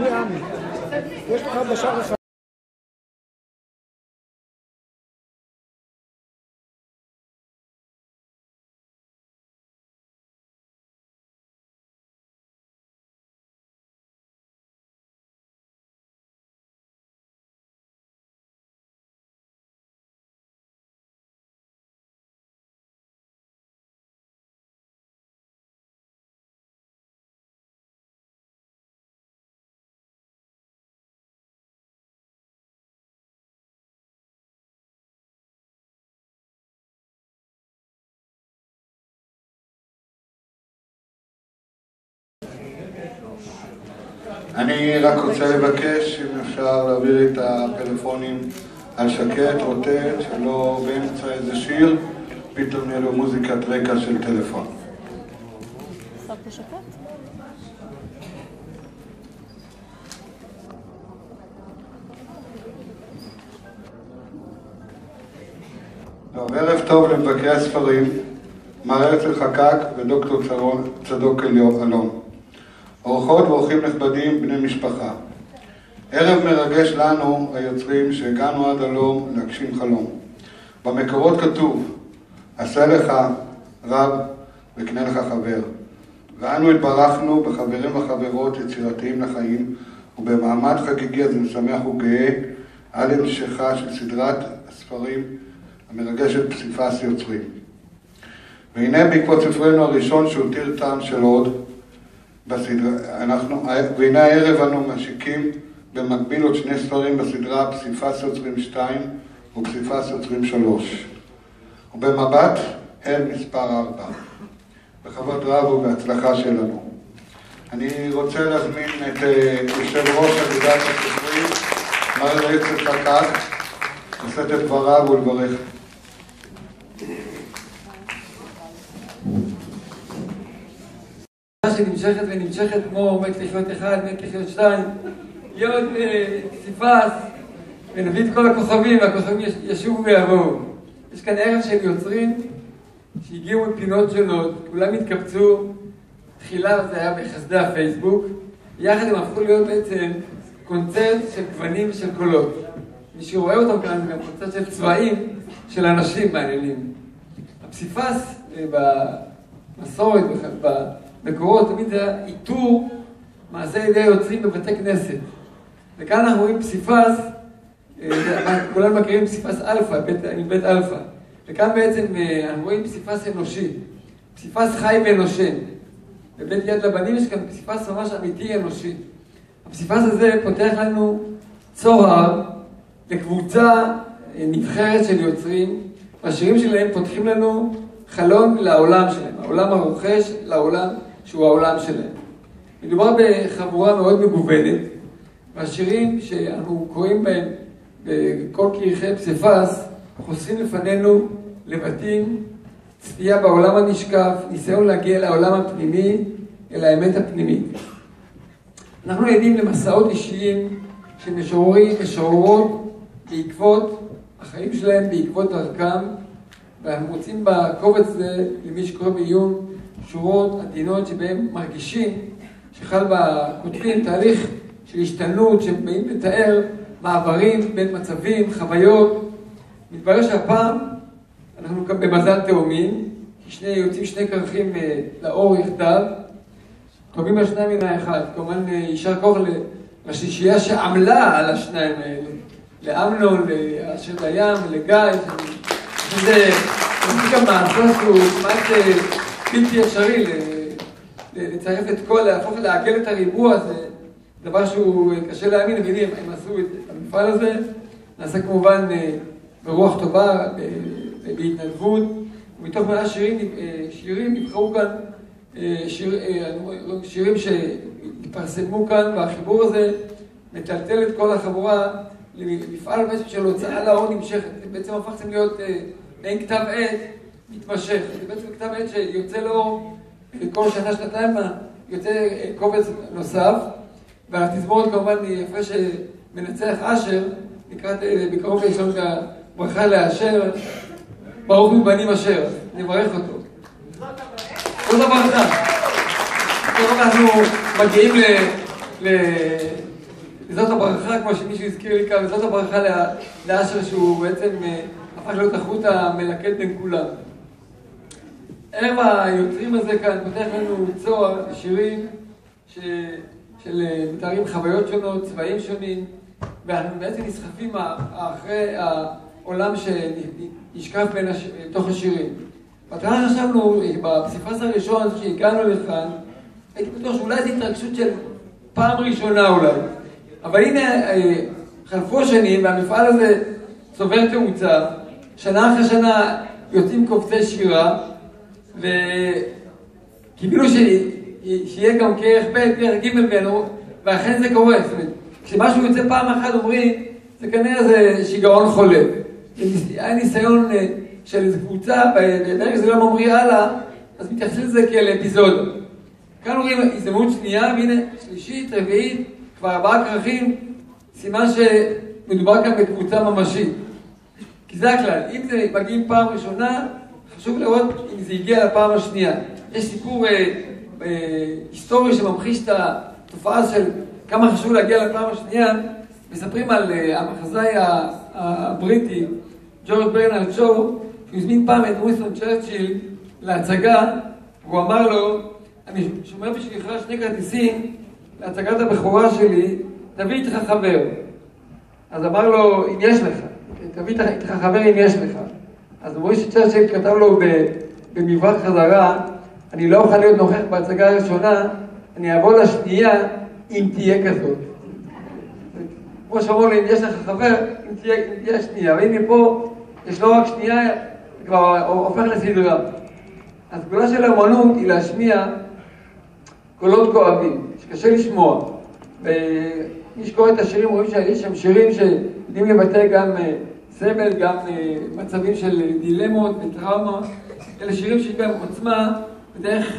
אני עמי, יש לך בשער אחד. אני רק רוצה לבקש אם אפשר להעביר את הפלאפונים על שקט, רוטט, שלא באמצע איזה שיר, פתאום נהיה לו מוזיקת רקע של טלפון. שמת שקט? טוב, ערב טוב למבקרי הספרים, מר הרצל חקק ודוקטור צדוק אלון. אורחות ואורחים נכבדים, בני משפחה. ערב מרגש לנו, היוצרים, שהגענו עד הלום להגשים חלום. במקורות כתוב, עשה לך רב וקנה לך חבר. ואנו התברכנו בחברים וחברות יצירתיים לחיים, ובמעמד חגיגי הזה משמח וגאה על המשכה של סדרת הספרים המרגשת פסיפס יוצרים. והנה בעקבות ספרנו הראשון שהותיר טעם של עוד, והנה הערב אנו משיקים במקביל עוד שני ספרים בסדרה פסיפס יוצרים 2 ופסיפס יוצרים 3 ובמבט אל מספר 4. בכבוד רב ובהצלחה שלנו. אני רוצה להזמין את יושב ראש אגודת הסופרים מר הרצל חקק לשאת את דבריו ולברך. שנמשכת ונמשכת כמו מת לחיות 1, מת לחיות 2, להיות פסיפס ונביא את כל הכוכבים והכוכבים ישובו ויבואו. יש כאן ערב של יוצרים שהגיעו מפינות שונות, כולם התקבצו, תחילה זה היה בחסדי הפייסבוק, יחד הם הפכו להיות בעצם קונצרט של גוונים ושל קולות. מי שרואה אותם כאן זה גם קונצרט של צבעים של אנשים מעניינים. הפסיפס במסורת, במקורות, תמיד זה היה איתור מעשה ידי יוצרים בבתי כנסת. וכאן אנחנו רואים פסיפס, כולנו מכירים פסיפס אלפא, בית אלפא. וכאן בעצם אנחנו רואים פסיפס אנושי, פסיפס חי ואנושי. בבית יד לבנים יש כאן פסיפס ממש אמיתי אנושי. הפסיפס הזה פותח לנו צוהר לקבוצה נבחרת של יוצרים, והשירים שלהם פותחים לנו חלון לעולם שלהם, העולם הרוכש לעולם שהוא העולם שלהם. מדובר בחבורה מאוד מגוונת, והשירים שאנחנו קוראים בהם בכל כריכי פסיפס חושפים לפנינו לבטים, צפייה בעולם הנשקף, ניסיון להגיע לעולם הפנימי, אל האמת הפנימית. אנחנו עדים למסעות אישיים של משוררים, משוררות, בעקבות החיים שלהם, בעקבות דרכם, ואנחנו מוצאים בקובץ הזה, למי שקורא בעיון, שורות עדינות שבהם מרגישים שחל בכותבים תהליך של השתנות, שהם באים לתאר מעברים בין מצבים, חוויות. מתברר שהפעם אנחנו כאן במזל תאומים, כי יוצאים שני כרכים לאור יחדיו, טובים השניים מן האחד. כמובן יישר כוח לשלישייה שעמלה על השניים האלה, לאמנון, לאשר לים, לגיא, שזה גם מעשה שהוא כמעט בלתי אפשרי לצרף את כל, לעגל את הריבוע, זה דבר שהוא קשה להאמין, והנה הם עשו את המפעל הזה, נעשה כמובן ברוח טובה, בהתנדבות, ומתוך 100 שירים נבחרו כאן שירים שהתפרסמו כאן, והחיבור הזה מטלטל את כל החבורה למפעל של הוצאה לאור נמשכת. בעצם הפכתם להיות מעין כתב עת מתמשך. זה בעצם כתב עת שיוצא לאור כל שנה, שנתיים, יוצא קובץ נוסף, והתזמורת כמובן יפה שמנצח אשר, לקראת בקרוב ראשון ברכה לאשר, ברוך מבנים אשר, נברך אותו. זאת הברכה. אנחנו מגיעים לזאת הברכה, כמו שמישהו הזכיר לי כאן, וזאת הברכה לאשר שהוא בעצם הפך להיות החוט המלכד בין כולם. ערב היוצרים הזה כאן פותח לנו צוהר שירים של מתארים חוויות שונות, צבעים שונים, ואנחנו בעצם נסחפים אחרי העולם שנשקף בתוך השירים. בהתחלה חשבנו, בפסיפס הראשון שהגענו לכאן, הייתי בטוח שאולי זו התרגשות של פעם ראשונה אולי. אבל הנה, חלפו השנים והמפעל הזה צובר תאוצה, שנה אחרי שנה יוצאים קובצי שירה, וקיבלו שיהיה גם כרך ב' כרך ג' בנו, ואכן זה קורה. זאת אומרת, כשמשהו יוצא פעם אחת אומרים, זה כנראה זה שיגעון חולה. היה ניסיון של איזו קבוצה, וברגע זה לא ממריא הלאה, אז מתייחסים לזה כאל אפיזודה. כאן רואים הזדמנות שנייה, והנה שלישית, רביעית, כבר 4 כרכים, סימן שמדובר כאן בקבוצה ממשית. כי זה הכלל, אם זה מגיעים פעם ראשונה, חשוב לראות אם זה הגיע לפעם השנייה. יש סיפור היסטורי שממחיש את התופעה של כמה חשוב להגיע לפעם השנייה. מספרים על המחזאי הבריטי, ג'ורג' ברנרד שו, שהוא הזמין פעם את ווינסטון צ'רצ'יל להצגה, והוא אמר לו, אני שומר בשבילך 2 כרטיסים להצגת הבכורה שלי, תביא איתך חבר. אז אמר לו, אם יש לך, תביא איתך חבר אם יש לך. אז ווינסטון צ'רצ'יל כתב לו במברק חזרה, אני לא אוכל להיות נוכח בהצגה הראשונה, אני אבוא לשנייה אם תהיה כזאת. כמו שאמרו לי, אם יש לך חבר, אם תהיה שנייה. והנה פה, יש לו רק שנייה, כבר הופך לסדרה. אז גדולה של האמנות היא להשמיע קולות כואבים, שקשה לשמוע. ומי שקורא את השירים רואים שיש שם שירים שיודעים לבטא גם סבל, גם מצבים של דילמות וטראומה. אלה שירים שיש בהם עוצמה, בדרך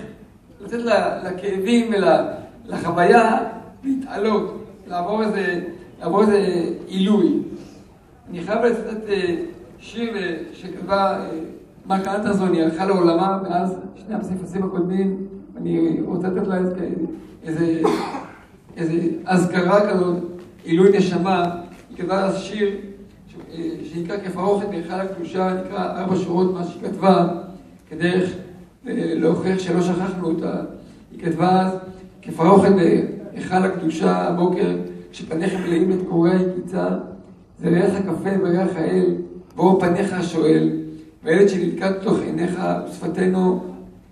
לתת לכאבים ולחוויה להתעלות, לעבור איזה עילוי. אני חייב לצטט שיר שכתבה מלכה אנדרסון, היא הלכה לעולמה מאז 2 הפסיפסים הקודמים. אני רוצה לתת לה איזה אזכרה כזאת, עילוי נשמה. היא כתבה אז שיר שנקרא כפרוכת בהיכל הקדושה, נקרא 4 שורות מה שהיא כתבה, כדרך להוכיח שלא שכחנו אותה. היא כתבה אז כפרוכת בהיכל הקדושה הבוקר, כשפניך מלאים את קורי הקיצה, זה ריח הקפה וריח האל, ואור פניך השואל, והילד שנלכד תוך עיניך ושפתנו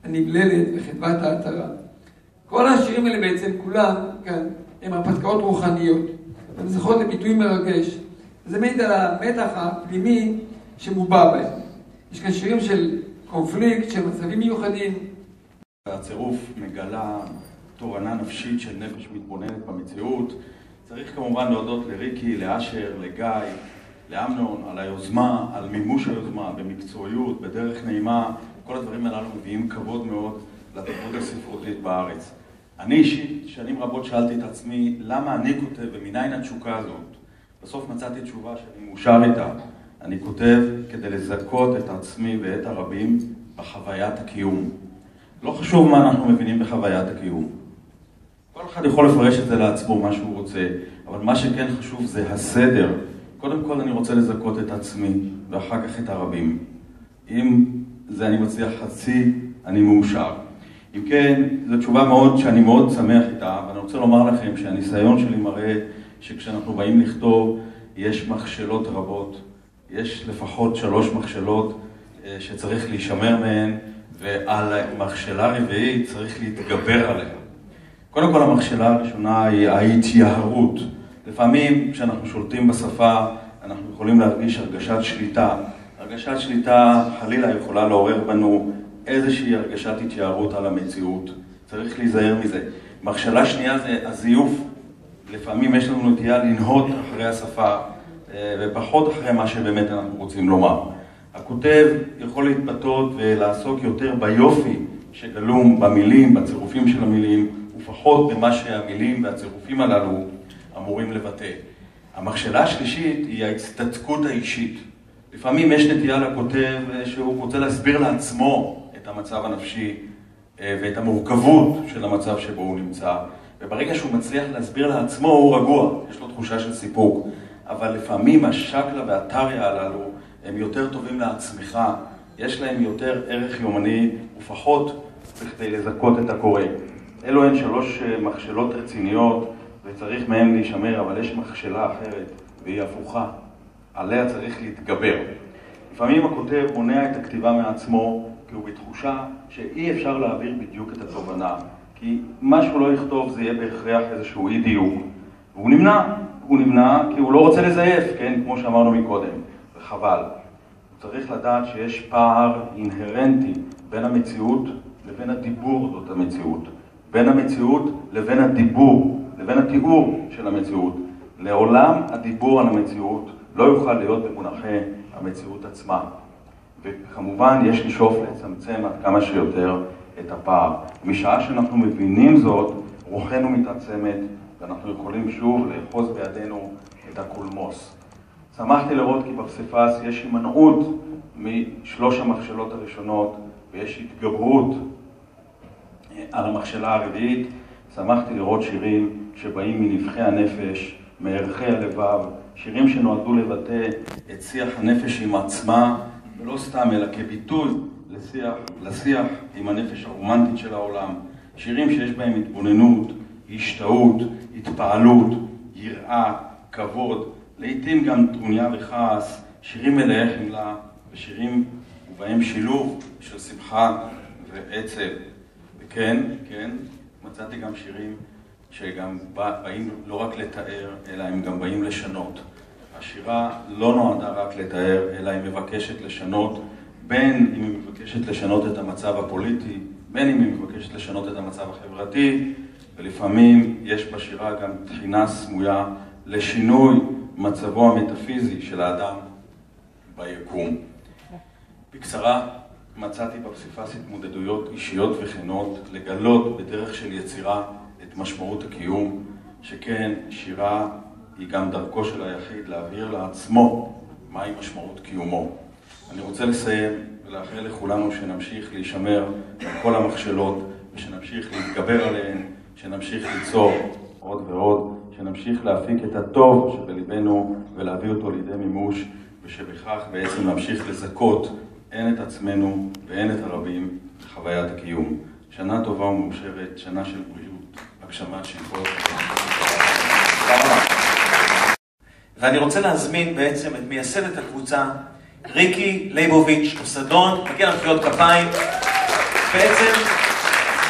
הנבללת וחדבת העטרה. כל השירים האלה בעצם, כולם כאן, הם הרפתקאות רוחניות, והן זוכות לביטוי מרגש. זה מעיד על המתח הפנימי שמובע בהם. יש כאן שירים של קונפליקט, של מצבים מיוחדים. הצירוף מגלה תורנה נפשית של נפש מתבוננת במציאות. צריך כמובן להודות לריקי, לאשר, לגיא, לאמנון, על היוזמה, על מימוש היוזמה, במקצועיות, בדרך נעימה. כל הדברים הללו מביאים כבוד מאוד לתרבות הספרותית בארץ. אני אישית, שנים רבות שאלתי את עצמי, למה אני כותב ומניין התשוקה הזאת? בסוף מצאתי תשובה שאני מאושר איתה. אני כותב כדי לזכות את עצמי ואת הרבים בחוויית הקיום. לא חשוב מה אנחנו מבינים בחוויית הקיום. כל אחד יכול לפרש את זה לעצמו מה שהוא רוצה, אבל מה שכן חשוב זה הסדר. קודם כל אני רוצה לזכות את עצמי, ואחר כך את הרבים. אם זה אני מצליח חצי, אני מאושר. אם כן, זו תשובה שאני מאוד שמח איתה, ואני רוצה לומר לכם שהניסיון שלי מראה שכשאנחנו באים לכתוב, יש מכשלות רבות. יש לפחות 3 מכשלות שצריך להישמר מהן, ועל מכשלה רביעית צריך להתגבר עליה. קודם כל, המכשלה הראשונה היא ההתייהרות. לפעמים כשאנחנו שולטים בשפה, אנחנו יכולים להרגיש הרגשת שליטה. הרגשת שליטה חלילה יכולה לעורר בנו איזושהי הרגשת התייהרות על המציאות. צריך להיזהר מזה. מכשלה שנייה זה הזיוף. לפעמים יש לנו נטייה לנהות אחרי השפה, ופחות אחרי מה שבאמת אנחנו רוצים לומר. הכותב יכול להתבטאות ולעסוק יותר ביופי שגלום במילים, בצירופים של המילים, ופחות במה שהמילים והצירופים הללו אמורים לבטא. המכשלה השלישית היא ההצטדקות האישית. לפעמים יש נטייה לכותב שהוא רוצה להסביר לעצמו את המצב הנפשי ואת המורכבות של המצב שבו הוא נמצא. וברגע שהוא מצליח להסביר לעצמו הוא רגוע, יש לו תחושה של סיפוק. אבל לפעמים השקלא והטריא הללו הם יותר טובים לעצמך, יש להם יותר ערך יומני ופחות בכדי לזכות את הקורא. אלו הן 3 מכשלות רציניות וצריך מהן להישמר, אבל יש מכשלה אחרת והיא הפוכה. עליה צריך להתגבר. לפעמים הכותב מונע את הכתיבה מעצמו כי הוא בתחושה שאי אפשר להעביר בדיוק את התובנה. כי מה שהוא לא יכתוב זה יהיה בהכרח איזשהו אי דיוק. והוא נמנע כי הוא לא רוצה לזייף, כן? כמו שאמרנו מקודם. וחבל. הוא צריך לדעת שיש פער אינהרנטי בין המציאות לבין הדיבור זאת המציאות. בין המציאות לבין הדיבור, לבין התיאור של המציאות. לעולם הדיבור על המציאות לא יוכל להיות במונחי המציאות עצמה. וכמובן יש לשאוף לצמצם עד כמה שיותר את הפער. משעה שאנחנו מבינים זאת, רוחנו מתעצמת ואנחנו יכולים שוב לאחוז בידינו את הקולמוס. שמחתי לראות כי בפסיפס יש הימנעות מ3 המכשלות הראשונות ויש התגברות על המכשלה הרביעית. שמחתי לראות שירים שבאים מנבחי הנפש, מערכי הלבב, שירים שנועדו לבטא את שיח הנפש עם עצמה, ולא סתם אלא כביטוי לשיח עם הנפש הרומנטית של העולם. שירים שיש בהם התבוננות, השתאות, התפעלות, יראה, כבוד, לעתים גם טרוניה וכעס, שירים מלאי חמלה ושירים ובהם שילוב של שמחה ועצב. וכן, מצאתי גם שירים שגם באים לא רק לתאר, אלא הם גם באים לשנות. השירה לא נועדה רק לתאר, אלא היא מבקשת לשנות, בין אם היא מבקשת לשנות את המצב הפוליטי, בין אם היא מבקשת לשנות את המצב החברתי, ולפעמים יש בשירה גם תחינה סמויה לשינוי מצבו המטאפיזי של האדם ביקום. בקצרה, מצאתי בפסיפס התמודדויות אישיות וכנות לגלות בדרך של יצירה את משמעות הקיום, שכן שירה היא גם דרכו של היחיד להבהיר לעצמו מהי משמעות קיומו. אני רוצה לסיים ולאחל לכולנו שנמשיך להישמר על כל המכשלות ושנמשיך להתגבר עליהן, שנמשיך ליצור עוד ועוד, שנמשיך להפיק את הטוב שבליבנו ולהביא אותו לידי מימוש, ושבכך בעצם נמשיך לזכות הן את עצמנו והן את הרבים בחוויית הקיום. שנה טובה ומאושרת, שנה של בריאות, הגשמת שאיפות. ואני רוצה להזמין בעצם את מייסדת הקבוצה, ריקי ליבוביץ' קוסדון, מגיע למחיאות כפיים. בעצם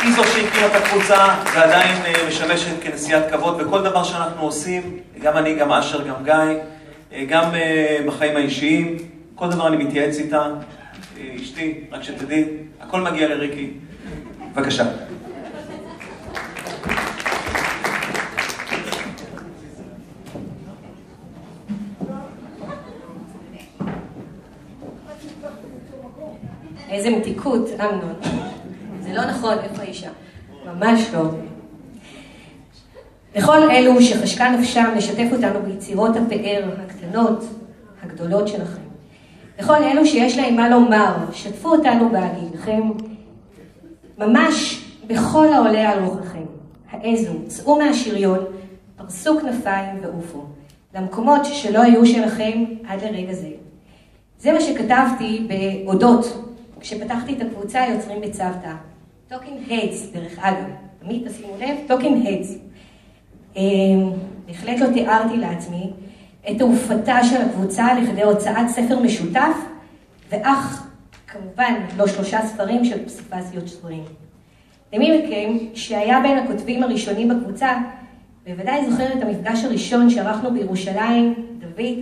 היא זו שהקימה את הקבוצה ועדיין משמשת כנשיאת כבוד בכל דבר שאנחנו עושים, גם אני, גם אשר, גם גיא, גם בחיים האישיים, כל דבר אני מתייעץ איתה, אשתי, רק שתדעי, הכל מגיע לריקי. בבקשה. איזה מתיקות, אמנון. זה לא נכון, איפה האישה? ממש לא. לכל אלו שחשקה נפשם לשתף אותנו ביצירות הפאר הקטנות, הגדולות שלכם. לכל אלו שיש להם מה לומר, שתפו אותנו בהגינכם, ממש בכל העולה על רוחכם. העזו, צאו מהשריון, פרסו כנפיים ועופו, למקומות שלא היו שלכם עד לרגע זה. זה מה שכתבתי באודות, כשפתחתי את הקבוצה יוצרים בצוותא. Talking Heads, דרך אגב. תמיד תשימו לב, Talking Heads. בהחלט לא תיארתי לעצמי את תעופתה של הקבוצה לכדי הוצאת ספר משותף, ואך כמובן, לא 3 ספרים של פסיפסיות ספרים. למי מכם שהיה בין הכותבים הראשונים בקבוצה, בוודאי זוכר את המפגש הראשון שערכנו בירושלים, דוד,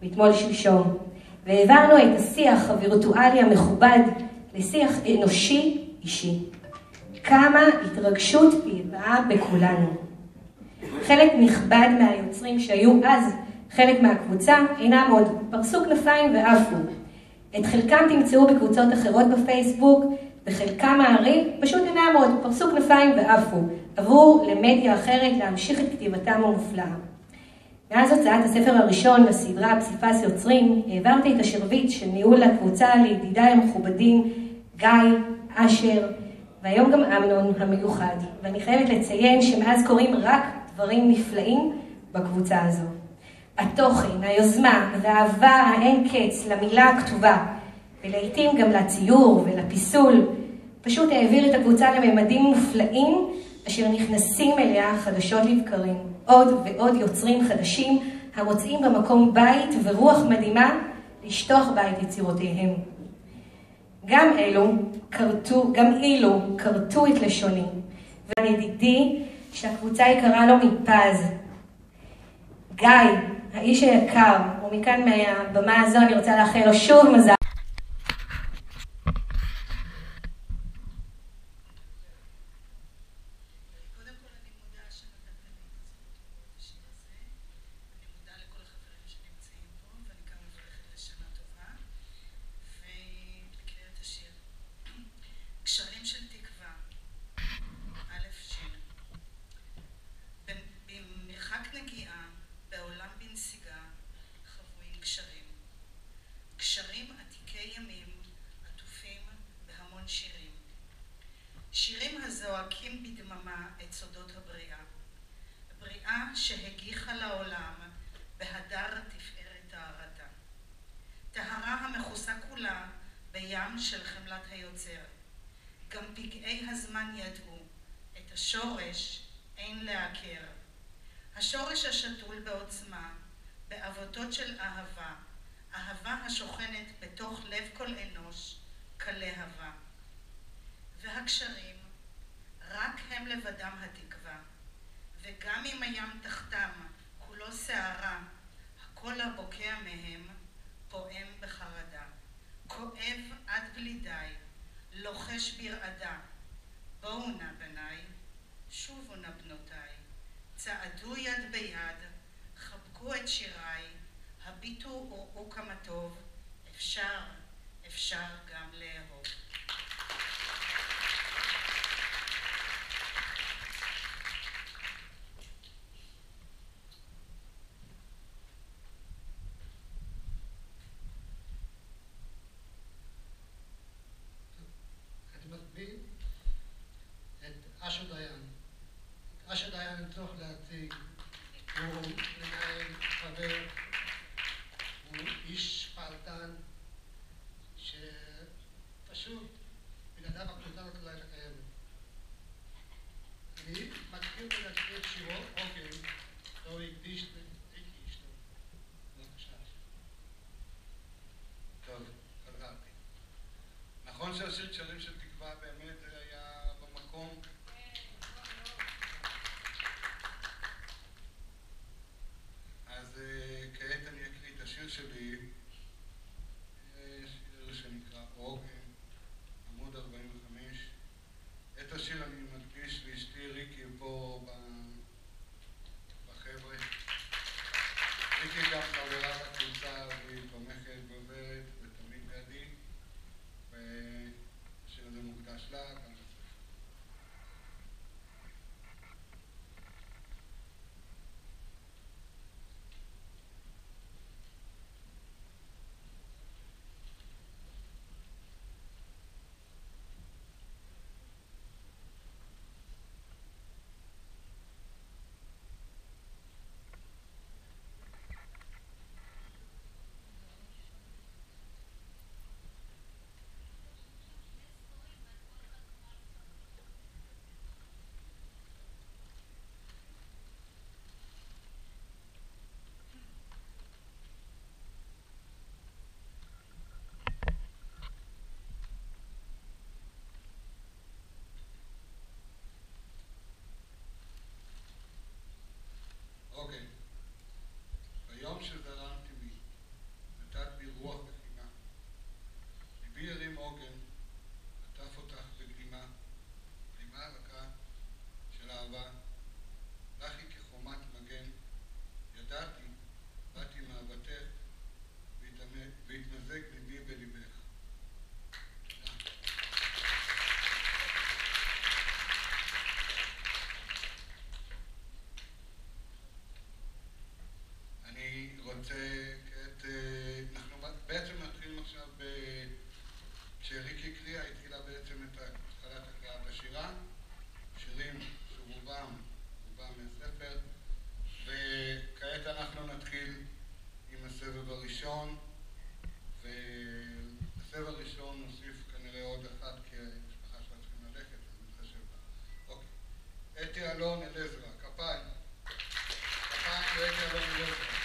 ואתמול שלשום. והעברנו את השיח הווירטואלי המכובד לשיח אנושי אישי. כמה התרגשות פעימה בכולנו. חלק נכבד מהיוצרים שהיו אז חלק מהקבוצה אינם עוד, פרסו כנפיים ועפו. את חלקם תמצאו בקבוצות אחרות בפייסבוק, בחלקם הערי פשוט אינם עוד, פרסו כנפיים ועפו, עברו למדיה אחרת להמשיך את כתיבתם המופלאה. מאז הוצאת הספר הראשון בסדרה פסיפס יוצרים, העברתי את השרביט של ניהול הקבוצה לידידיי המכובדים, גיא, אשר, והיום גם אמנון המיוחד. ואני חייבת לציין שמאז קוראים רק דברים נפלאים בקבוצה הזו. התוכן, היוזמה והאהבה האין קץ למילה הכתובה, ולעיתים גם לציור ולפיסול, פשוט העביר את הקבוצה לממדים מופלאים, אשר נכנסים אליה חדשות לבקרים. עוד ועוד יוצרים חדשים המוצאים במקום בית ורוח מדהימה לשטוח בה את יצירותיהם. גם אילו קרטו את לשוני, והידידי שהקבוצה יקרה לו מפז. גיא, האיש היקר, ומכאן מהבמה הזו אני רוצה לאחל לו שוב מזל. קשרים של תקווה, א' שין. במרחק נגיעה, בעולם בנסיגה, חבויים קשרים. קשרים עתיקי ימים, עטופים בהמון שירים. שירים הזועקים בדממה את סודות הבריאה. בריאה שהגיחה לעולם בהדר תפארת טהרתה. טהרה המכוסה כולה בים של חמלת היוצר. גם פגעי הזמן ידעו, את השורש אין לעקר. השורש השתול בעוצמה, בעבותות של אהבה, אהבה השוכנת בתוך לב כל אנוש, כלהבה. והקשרים, רק הם לבדם התקווה, וגם אם הים תחתם כולו שערה, הקול הבוקע מהם פועם בחרדה. כואב עד בלי די, לוחש ברעדה. בואו נא בניי, שובו נא בנותיי, צעדו יד ביד, חבקו את שיריי, הביטו וראו כמה טוב, אפשר גם לאהוב. אשר דיין. אשר דיין אני צריך להציג, הוא מנהל, חבר, הוא איש פעלתן, שפשוט בלעדיו הקבוצה לא תוכל לקיים. אני מתחיל להקריא את שירו, עוגן, והוא הקדיש לריקי אשתו. בבקשה. טוב, חזרתי. נכון שהשיר קשרים של תקווה באמת היה במקום? אז כעת אני אקריא את השיר שלי, שיר שנקרא עוגן, עמוד 45. את השיר אני מקדיש לאשתי ריקי פה בחבר'ה. ריקי גם חברה בקבוצה והיא תומכת ועוזרת ותמיד לידי, והשיר הזה מוקדש לה. הראשון, ובסבב הראשון נוסיף כנראה עוד אחת, כי המשפחה שלה צריכים ללכת, אז נתחשב בה. אוקיי. אתי אלון אלעזרה, כפיים. כפיים ואתי אלון אלעזרה.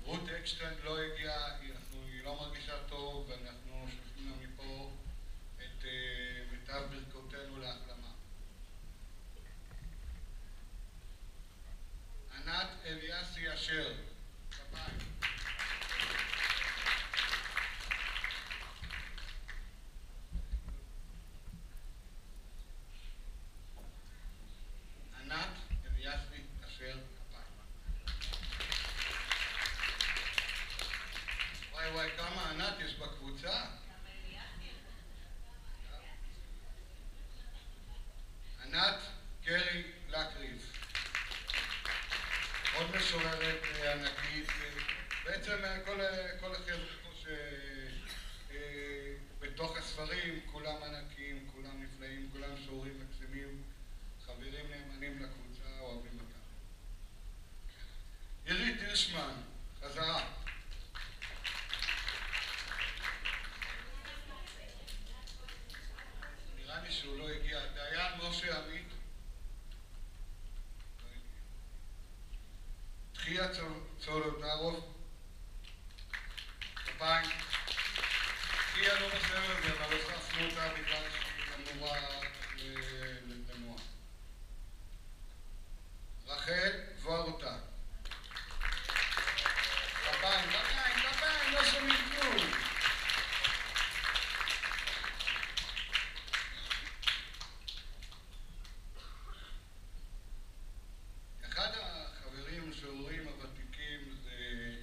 רות אקשטיין לא הגיעה, היא לא מרגישה טוב, ואנחנו שולחים לה מפה את מיטב ברכותינו להחלמה. ענת אליאסי אשר, כפיים. ענת אליאסי אשר, וואי, כמה ענת יש בקבוצה? ענת גרי לקריב. עוד משוררת ענקית. בעצם כל החבר'ה פה שבתוך הספרים, כולם ענקים, כולם נפלאים, כולם משוררים מקסימים, חברים נאמנים לקבוצה, אוהבים אותם. עירית הירשמן, חזרה. נראה לי שהוא לא הגיע. דיין משה עמית. תחייה צולודרוב. כפיים. תחייה לא בסדר זה, אבל הוספנו אותה בגלל שהיא אמורה לנוע. רחל וורוטה. כפיים, לא שומעים כלום. אחד החברים המשוררים הוותיקים זה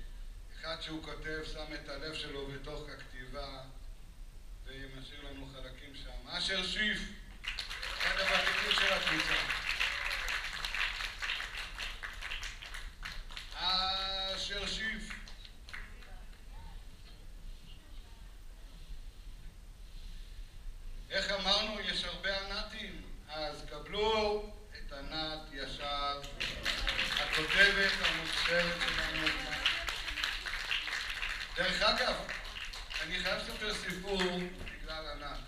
אחד שהוא כותב, שם את הלב שלו בתוך הכתיבה ומשאיר לנו חלקים שם. אשר שיף, אחד הוותיקים של הקבוצה. אשר שיף. איך אמרנו? יש הרבה ענתים, אז קבלו את ענת ישר, הכותבת המוצלת שלנו. דרך אגב, אני חייב לספר סיפור בגלל ענת.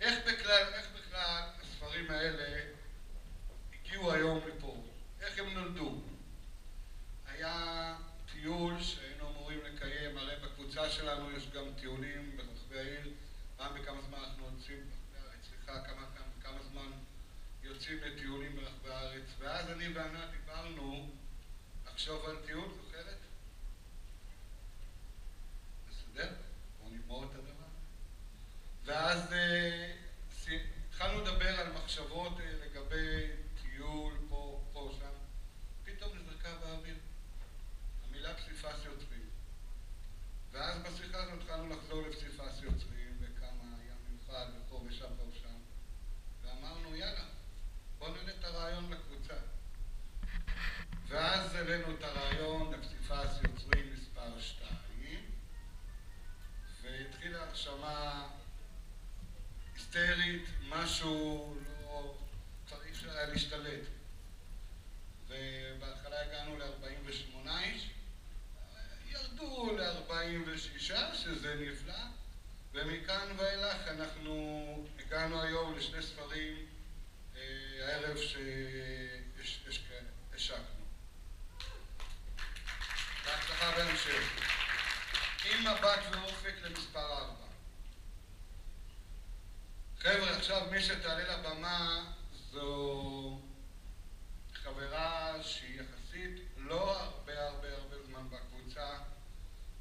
איך בכלל הספרים האלה הגיעו היום לפה? איך הם נולדו? היה טיול שהיינו אמורים לקיים, הרי בקבוצה שלנו יש גם טיולים ברחבי העיר, פעם בכמה זמן אנחנו יוצאים ברחבי הארץ, כמה זמן יוצאים לטיולים ברחבי הארץ, ואז אני וענת דיברנו לחשוב על טיול, זוכרת? בסדר? בואו נגמור את הדבר. ואז התחלנו לדבר על מחשבות לגבי טיול פה, שם. פתאום נזרקה באוויר המילה פסיפס יוצרים. ואז בשיחה הזאת התחלנו לחזור לפסיפס יוצרים, וכמה היה מיוחד ופה ושם ושם. ואמרנו, יאללה, בואו נעלה את הרעיון לקבוצה. ואז העלינו את הרעיון לפסיפס יוצרים מספר 2, והתחילה הרשמה היסטרית, משהו לא... כבר אי אפשר היה להשתלט. ובהתחלה הגענו ל-48 איש, ירדו ל-46, שזה נפלא, ומכאן ואילך אנחנו הגענו היום לשני ספרים הערב שהשקנו. בהצלחה בהמשך. עם מבט ואופק למספר 4. חבר'ה, עכשיו מי שתעלה לבמה זו חברה שהיא יחסית לא הרבה זמן בקבוצה,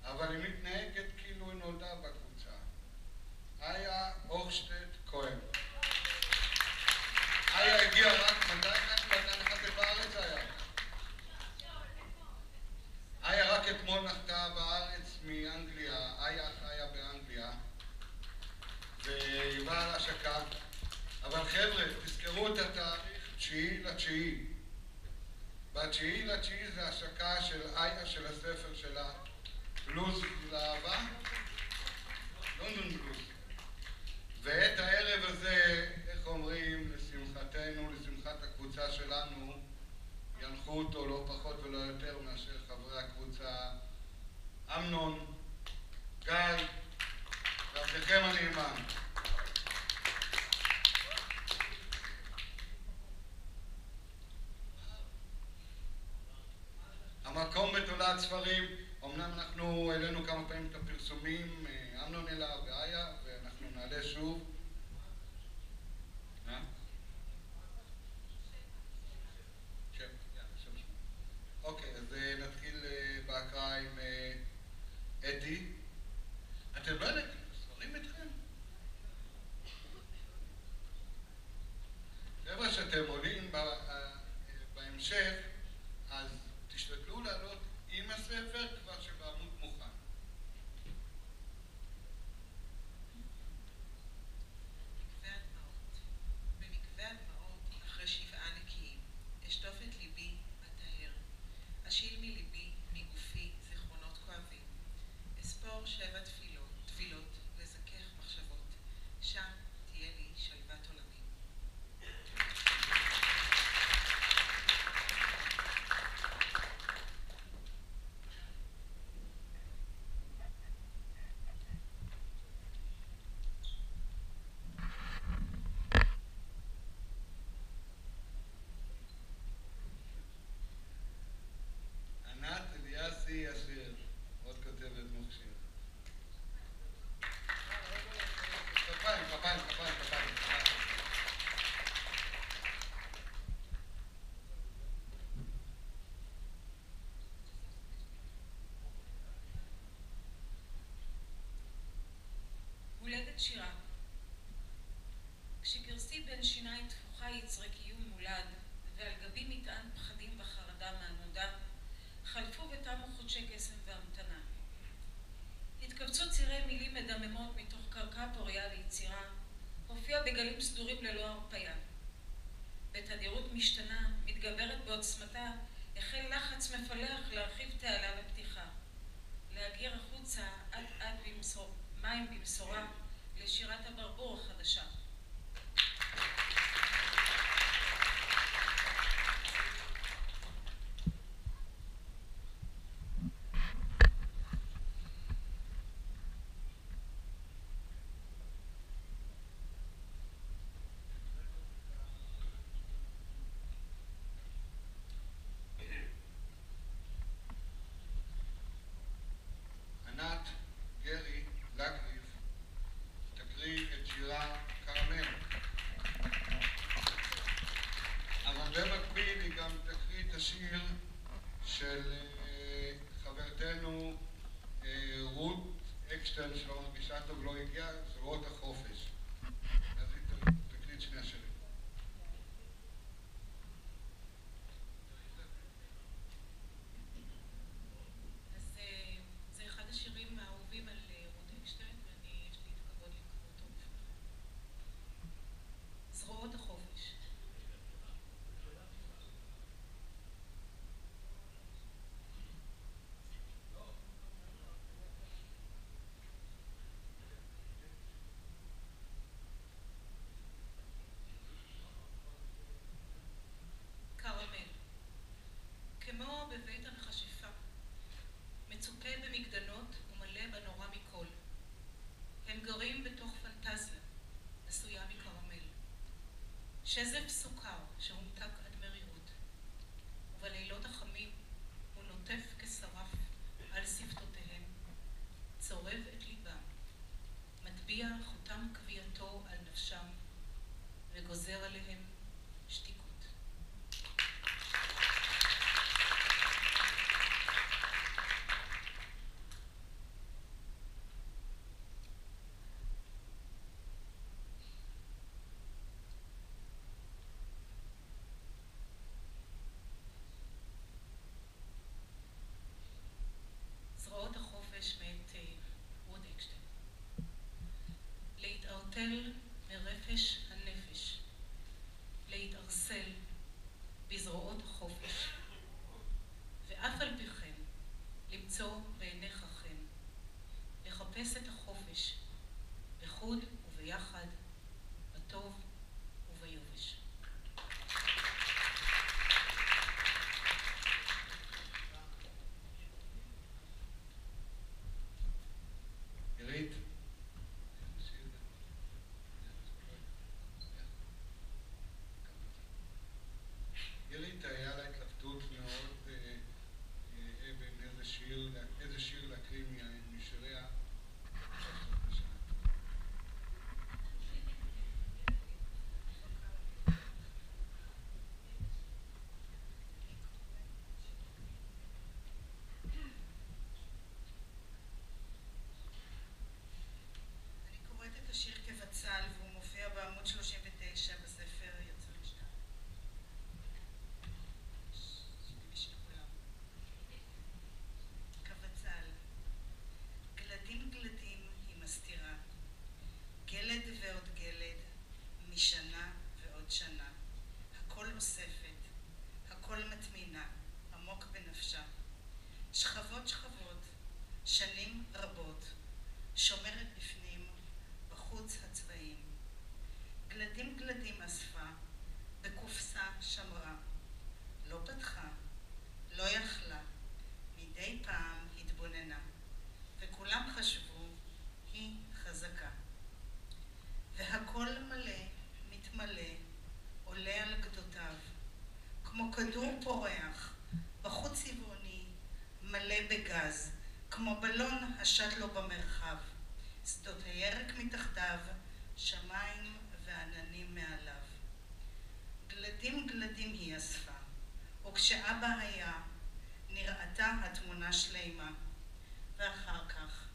אבל היא מתנהגת כאילו היא נולדה בקבוצה. איה אורשטט כהן. איה הגיעה רק מתי נחתה בארץ איה? איה רק אתמול נחתה בארץ מאנגליה, איה חיה באנגליה, והיא באה להשקה. אבל חבר'ה, תזכרו את התאריך 9/9. ב9/9 זה השקה של איה של הספר שלה, בלוז לאהבה, לונדון בלוז. ואת הערב הזה, איך אומרים, לשמחתנו, לשמחת הקבוצה שלנו, ינחו אותו לא פחות ולא יותר מאשר חברי הקבוצה אמנון, גיא, ועבדכם הנאמן. המקום בתולעת ספרים, אמנם אנחנו העלינו כמה פעמים את הפרסומים, אמנון אלה ואיה, ואנחנו נעלה שוב. אוקיי, אז נתחיל בהקראה עם אתי. אתם לא יודעים, ספרים איתכם? חבר'ה, שאתם עולים בהמשך, אז תשתדלו לעלות עם הספר כבר שבעמוד מוכן. במקווה הדמעות, אחרי 7 נקיים, אשטוף את ליבי בטהר. אשיל מליבי, מגופי, זיכרונות כואבים. אספור 7 טבילות, לזכך מחשבות. שם תהיה לי שלוות עולמים. ענת אליאסי אשר, עוד כותבת מכשיר. כפיים. הולדת שירה. כשגרסי בין שיניים תפוחה יצרי קיום מולד, ועל גבי מטען פחדים וחרדה מהנודע, חלפו ותמו חודשי קסם והמתנה. התקבצו צירי מילים מדממות מתוך קרקע פוריה ליצירה, הופיע בגלים סדורים ללא הרפיה. בתדירות משתנה, מתגברת בעוצמתה, החל לחץ מפלח להרחיב תעלה לפתיחה. להגיר החוצה עד מים במשורה לשירת הברבור החדשה. ענת גרי לקריב תקריא את שירה קרמל. אבל במקביל היא גם תקריא את השיר של חברתנו רות אקשטיין שלא מרגישה טוב, לא הגיעה, זרועות החופש. אז היא תקריא את שני השירים. זה אחד השירים האהובים על רות אקשטיין, ואני יש לי את הכבוד לקרוא אותו בפניכם. זרועות החופש. קרמל. כמו בבית המכשפה, מצופה במגדנות ומלא בנורא מכל. הם גרים בתוך פנטזיה, עשויה מקרמל. שזף סוכר שהומתק עד מרירות, ובלילות החמים הוא נוטף כשרף על שפתותיהם, צורב את ליבם, מטביע חותם קביעתו על נפשם, וגוזר עליהם שתיקות. זרועות החופש מאת רות אקשטיין. להתערטל מרפש הנפש, כדור פורח, בחוץ צבעוני, מלא בגז, כמו בלון השט לו במרחב. שדות הירק מתחתיו, שמיים ועננים מעליו. גלדים גלדים היא אספה, וכשאבא היה, נראתה התמונה שלימה. ואחר כך,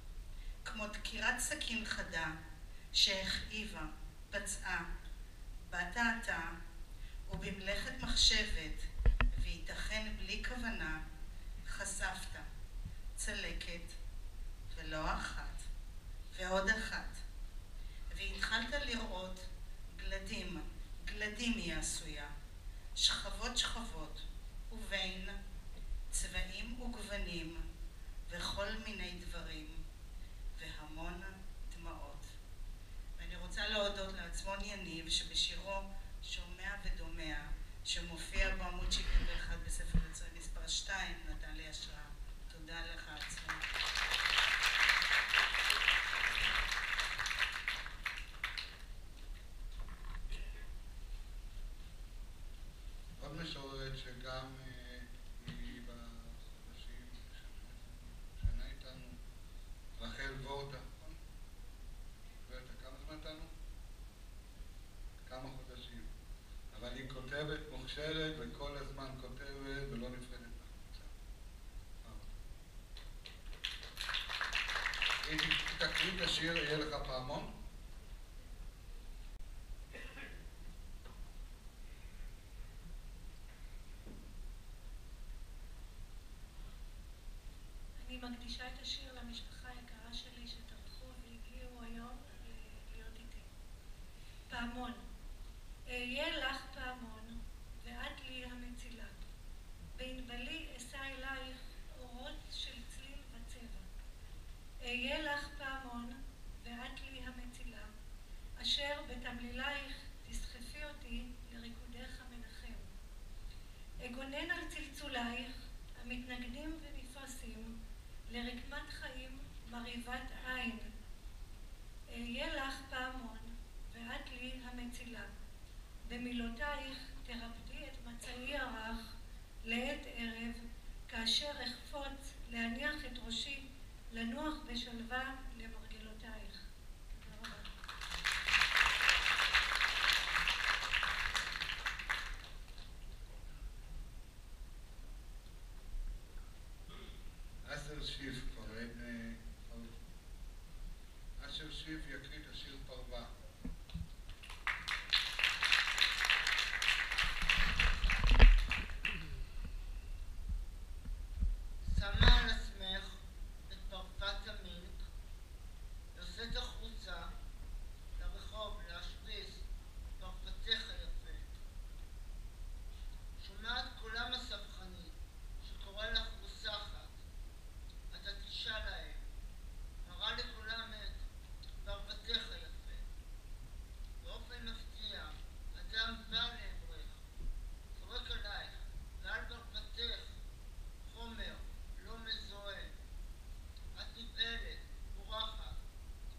כמו דקירת סכין חדה, שהכאיבה, פצעה, באת אתה, ובמלאכת מחשבת, וייתכן בלי כוונה, חשפת צלקת, ולא אחת, ועוד אחת. והתחלת לראות גלדים, גלדים היא עשויה, שכבות שכבות, ובין צבעים וגוונים, וכל מיני דברים, והמון דמעות. ואני רוצה להודות לעצמון יניב, שבשירו שומע ודומע, שמופיע בעמוד 71 בספר יוצרים מספר 2, נתן לי השראה. תודה לך עצמון. עוד משוררת שגם היא בחודשים שנה איתנו, רחל וורטה, נכון? וורטה, כמה זמן איתנו? כמה חודשים. אבל היא כותבת מוכשרת וכל הזמן כותבת ולא נפרדת מהחוצה. אם תקריא את השיר, יהיה לך פעמון? אני מקדישה את השיר למשפחה היקרה שלי שטרחו והגיעו היום להיות איתי. פעמון. אהיה לך פעמון, ואת לי המצילה. בענבלי אשא אלייך אורות של צליל וצבע. אהיה לך פעמון, ואת לי המצילה, אשר בתמלילייך תסחפי אותי לריקודך המנחם. אגונן על צלצולייך, המתנגנים ונפרסים, לרקמת חיים מרהיבת עין. אהיה לך פעמון, ואת לי המצילה. במילותייך תרפדי את מצאי הרך לעת ערב, כאשר אחפוץ להניח את ראשי, לנוח בשלווה למרגלותייך. תודה רבה. אשר שיף כבר אין... אשר שיף יקריא את השיר פרווה. שמה על עצמך את פרוות המינק, יוצאת החוצה לרחוב להשריס פרוותך היפה. שומעת קולם הסבכני שקורא לך רוסחת, אתה תשאל להם, מראה לכולם את פרוותך היפה. באופן מפתיע, אדם בא לעברך, זורק עלייך ועל פרוותך חומר לא מזוהה. את נבהלת, בורחת,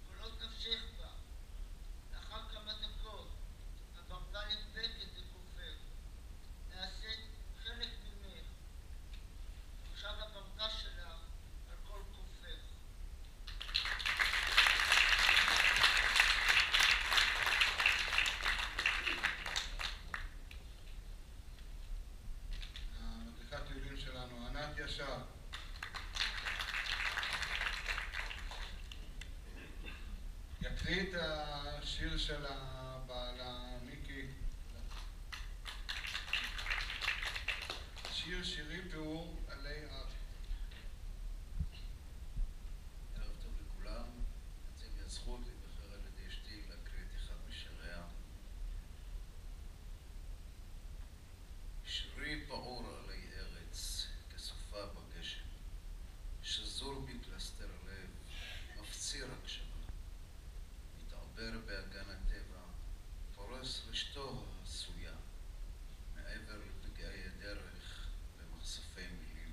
קולות נפשך בה. לאחר כמה דקות, הפרווה נדבקת לגופך, נעשית חלק ממך. עכשיו הפרווה שלך על כל גופך. המדריכת טיולים שלנו, ענת ישר. יקריא את השיר של הבעלה, מיקי. שיר שירי תיאור עלי אב. ערב טוב לכולם, יוצא לי הזכות להיבחר על ידי אשתי להקריא את אחד משיריה. שירי פעור עלי ארץ, כסופה בגשם, שזור בי פלסטר לב, מפציר הקשבה, מתעבר באגן הטבע, פורס רשתו העשויה, מעבר לפגעי הדרך במחשפי מילים.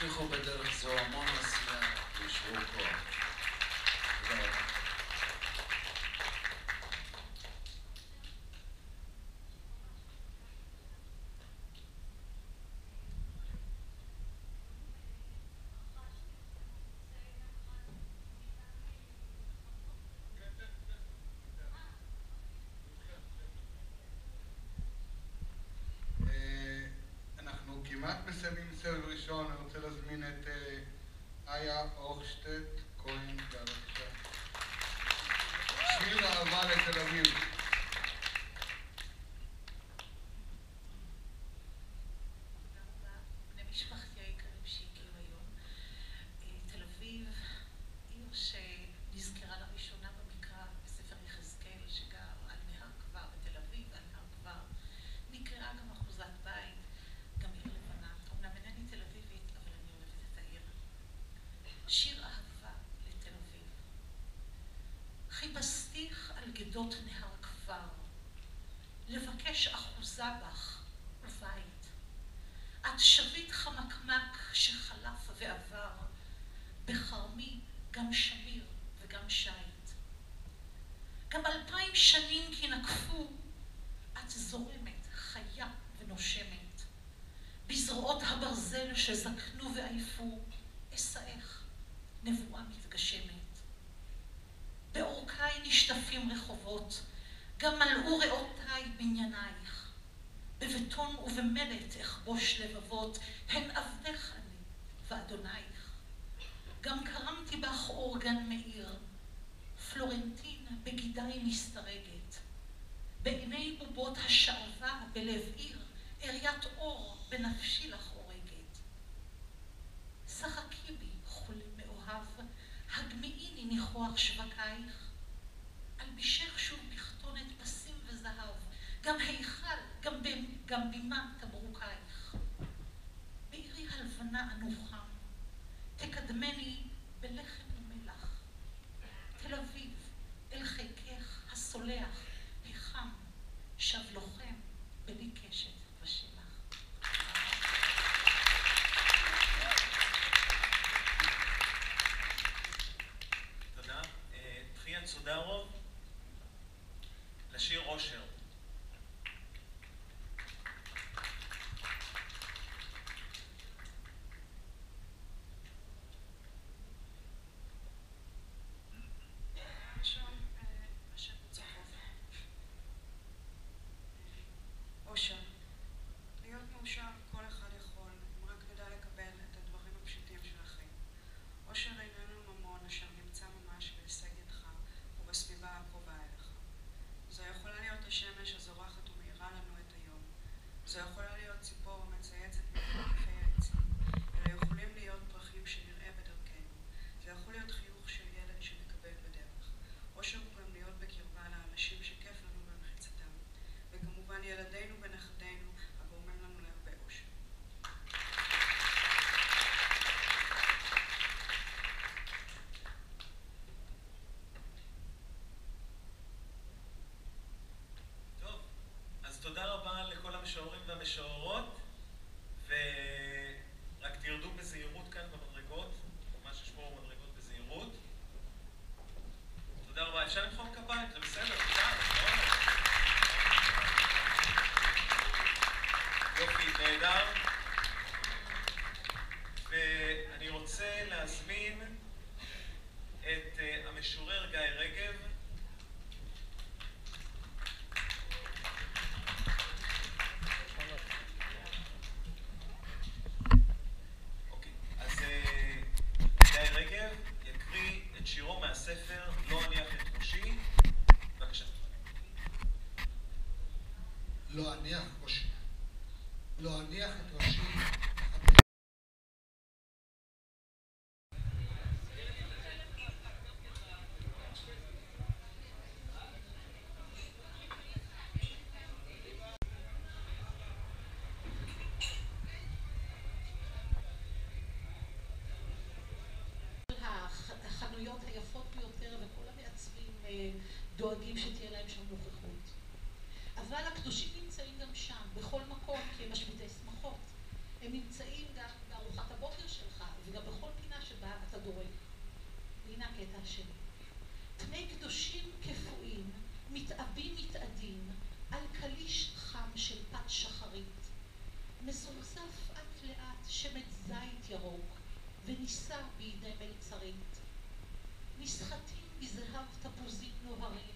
תמשיכו בדרך זו, המון עשייה וישרו כוח. תודה רבה. אנחנו כמעט מסיימים סבב ראשון, אני רוצה להזמין את איה אורשטט כהן, בבקשה. שיר אהבה לתל אביב. בני משפחתי היקרים שהגיעו היום. תל אביב, עיר שנזכרה לראשונה במקרא בספר יחזקאל, שגר על נהר כבר בתל אביב, על נהר כבר. נקראה גם אחוזת בית, גם עיר לבנה. אומנם אינני תל אביבית, אבל אני אוהבת את העיר. שיר אהבה לתל אביב. חיפשתיך על גדות נהר כבר, לבקש אחוזה בך ובית. את שביט חמקמק שחלף ועבר, בחרמי גם שמיר וגם שייט. גם 2000 שנים כי נקפו, את זורמת, חיה ונושמת. בזרועות הברזל שזקנו ועייפו, אסעך, נבואה מתגשמת. באורכי נשטפים רחובות, גם מלאו ריאותיי בניינייך. בבטון ובמלט אכבוש לבבות, הן עבדך אני ואדונייך. גם קרמתי בך אורגן מאיר, פלורנטין בגידי מסתרגת. בעיני בובות השעווה בלב עיר, עיריית אור בנפשי לך הורגת. שחקי בי חולם מאוהב, הגמיעיני ניחוח שבקייך. אלבישך שוב בכתונת פסים וזהב, גם היכל, גם בימה תברוקייך. בעירי הלבנה אנוחם, תקדמני בלחם ומלח. תל אביב, אל חיקך הסולח, החם, שב לוחם בלי קשת ושלח. תודה. תחיית סודרוב, לשיר אושר. אושר. להיות מאושר כל אחד יכול, אם רק נדע לקבל את הדברים הפשוטים של החיים. אושר איננו ממון אשר נמצא ממש בהישג ידך ובסביבה הקרובה אליך. זו יכולה להיות השמש הזורחת ומאירה לנו את היום. זו יכולה להיות ציפור המצייצת מפי העצים. אלה יכולים להיות פרחים שנראה בדרכנו. זה יכול להיות חיוך של ילד שנקבל בדרך. אושר הוא גם להיות בקרבה לאנשים שכיף לנו במחיצתם. וכמובן ילדינו ונכדינו הגורמים לנו להרבה אושר. טוב, אז תודה רבה לכל המשוררים והמשוררות, ורק תרדו בזהירות כאן במדרגות, ממש לשמור מדרגות בזהירות. תודה רבה. אפשר למחוא כפיים, זה בסדר, יופי, נהדר. ואני רוצה להזמין את המשורר גיא רגב. אוקיי, אז גיא רגב יקריא את שירו מהספר לא אניח את ראשי. בבקשה. לא אניח ראשי. לא אניח את ראשי. החנויות היפות ביותר וכל המעצבים דואגים שתהיה להם שם נוכחות. אבל הקדושים נמצאים גם שם, בכל מקום, כי הם משמיטי שמחות. הם נמצאים גם בארוחת הבוקר שלך, ונישא בידי מלצרית. נסחטים בזהב תפוזים נוהרים,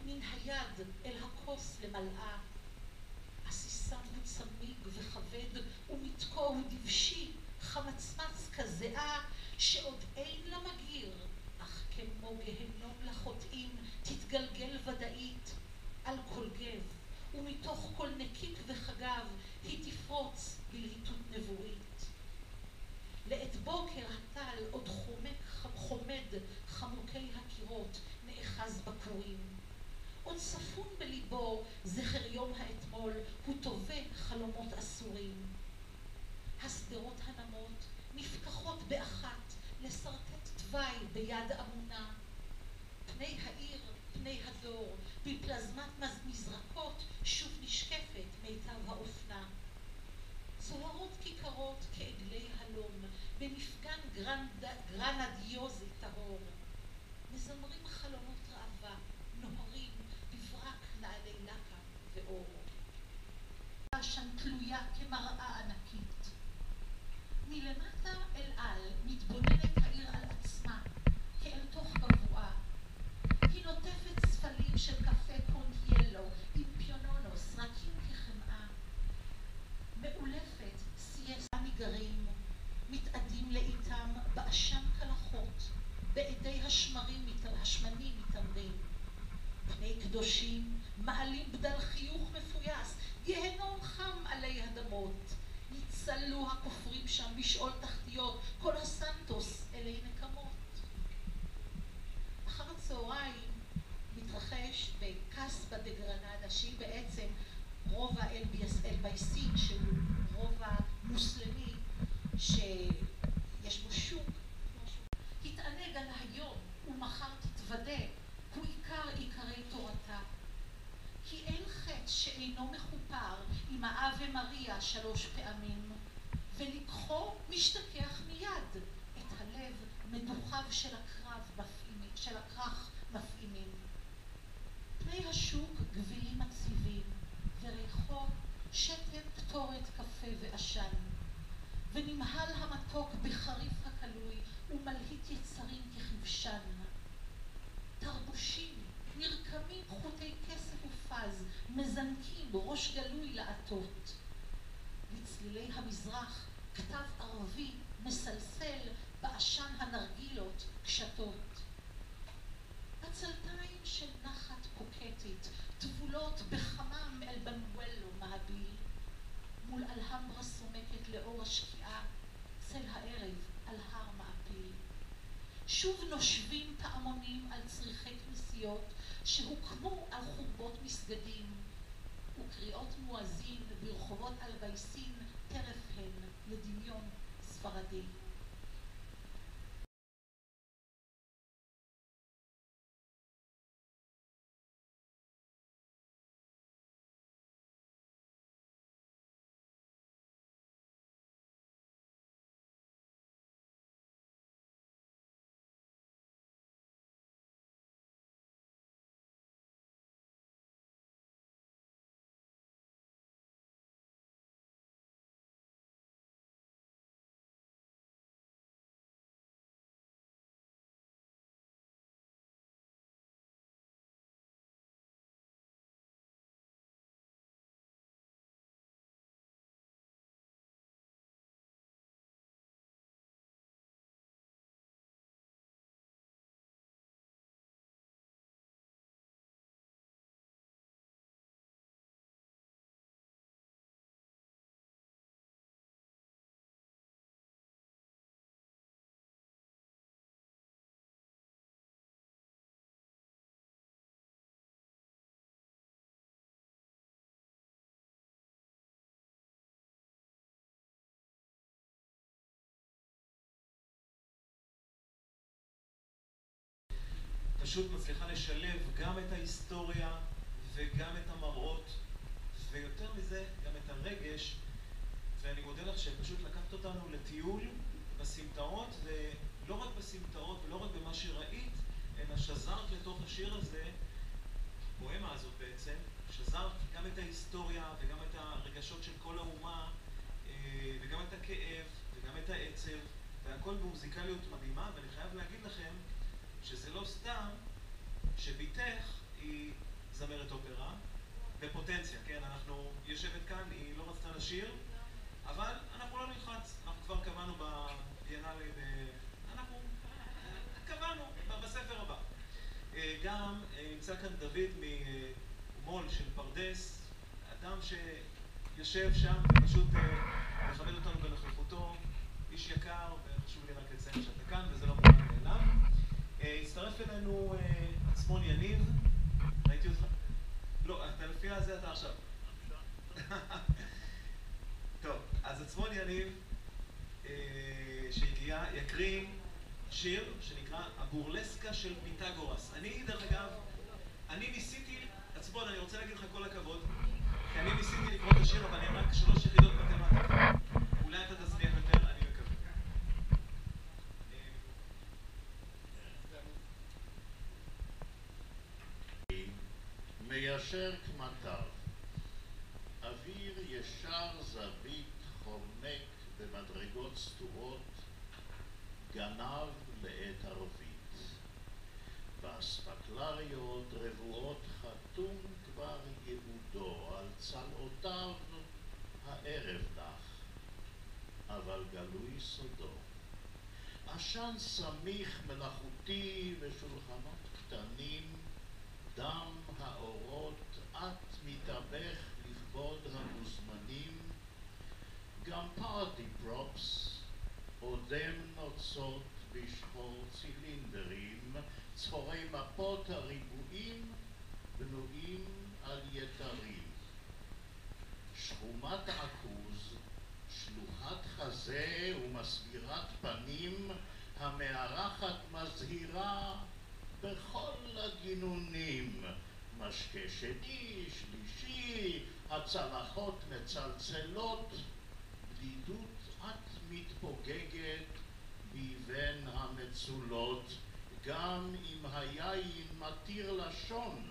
מן היד אל הכוס למלאה. עסיסם הוא צמיג וכבד, ומתקו הוא דבשי, חמצמץ כזיעה, שעוד אין לה מגיר, אך כמו גהנום לחוטאים, תתגלגל ודאית על כל גב, ומתוך כל נקיק וחגב, היא תפרוץ בלהיטות נבואית. לעת בוקר הטל עוד חומד חמוקי הקירות, נאחז בכורים. עוד ספון בליבו זכר יום האתמול, הוא תובע חלומות אסורים. הסדרות הנמות נפקחות באחת לסרטט תוואי ביד אמונה. פני העיר, פני הדור, בפלזמת מזרקות שוב נשקפת מיטב האופנה. זוהרות כיכרות כעגלי הלום, במפגן גרנדיוזי טהור. מזמרים חלומות ראווה, נוהרים בברק נעלי לקה ואור. שם תלויה כמראה ענקית. מלמטה אל על מתבוננת העיר על עצמה, כאל תוך בבואה. היא נוטפת צפלים של קפה קונטיילו עם פיונונוס רכים כחמאה. מאולפת סייסה ניגרים, מתאדים לאיתם באשם קלחות, בעדי השמנים מתאמרים. פני קדושים מעלים בדל חיוך מפויס, גהנום חם עלי הדמות. ניצלו הכופרים שם בשאול תחתיות, כל הסנטוס אלי נקמות. אחר הצהריים מתרחש בקסבה דה גרנדה, שהיא בעצם רובע אל-בייסין, שהוא רובע מוסלמי שיש בו שוק. התענג על היום ומחר תתוודה, הוא עיקר עיקרי תורתה. כי אין חטא שאינו מחופר עם האב ומריה 3 פעמים, ולקחו משתכח מיד, את הלב מדוכיו של הכרך מפעימים. פני השוק גבילים עציבים, וריחו שתן קטורת קפה ועשן, ונמהל המתוק בחריף הקלוי, ומלהיט יצרים ככבשן. תרבושים, נרקמים חוטי כסף ופז, מזנקים ראש גלוי לעטות. בצלילי המזרח, כתב ערבי מסלסל בעשן הנרגילות קשתות. עצלתיים של נחת קוקטית, טבולות בחמם אל בנואלו מהביל, מול אלהמברה סומקת לאור השקיעה, צל הערב על הר מעפיל. שוב נושבים פעמונים על צריכי כנסיות שהוקמו על חורבות מסגדים, וקריאות מואזין ברחובות אל-בייסין טרף הן לדמיון ספרדי. פשוט מצליחה לשלב גם את ההיסטוריה וגם את המראות, ויותר מזה גם את הרגש. ואני מודה לך שפשוט לקחת אותנו לטיול בסמטאות, ולא רק בסמטאות ולא רק במה שראית, אלא שזרת לתוך השיר הזה, הפואמה הזאת בעצם, שזרת גם את ההיסטוריה וגם את הרגשות של כל האומה, וגם את הכאב וגם את העצב והכל במוזיקליות מדהימה, ואני חייב להגיד לכם שזה לא סתם שביתך היא זמרת אופרה בפוטנציה, כן? היא יושבת כאן, היא לא רצתה לשיר, אבל אנחנו לא נלחץ, אנחנו כבר קבענו בביאנלה, אנחנו קבענו בספר הבא. גם נמצא כאן דוד ממול של פרדס, אדם שיושב שם ופשוט מכבד אותנו בנוכחותו, איש יקר, וחשוב לי רק לציין שאתה כאן, וזה לא מובן מאליו. הצטרף אלינו עצמון יניב, ראיתי אותך? לא, אתה לפי הזה אתה עכשיו. טוב, אז עצמון יניב שהגיע יקריא שיר שנקרא הבורלסקה של פיתגורס. דרך אגב, אני ניסיתי, עצמון, אני רוצה להגיד לך כל הכבוד, כי אני ניסיתי לקרוא את השיר, אבל אני רק 3 יחידות מתמטיקה. אולי אתה תצליח יותר, אני מקווה. מיישר כמתיו, אוויר ישר זווית חומק במדרגות סתורות, גנב לעת ערבית. באספקלריות רבועות חתום כבר יהודו, על צלעותיו הערב נח, אבל גלוי סודו. עשן סמיך מלאכותי ושולחנות קטנים, דם האורות את מתאבך לכבוד המוזמנים, גם פארטי פרופס עודם נוצות בשחור צילינדרים, צפורי מפות הריבועים בנויים על יתרים. שחומת עכוז, שלוחת חזה ומסבירת פנים, המארחת מזהירה בכל הגינונים, משקה שני, שלישי, הצלחות מצלצלות, בדידות את מתפוגגת ביבן המצולות, גם אם היין מתיר לשון,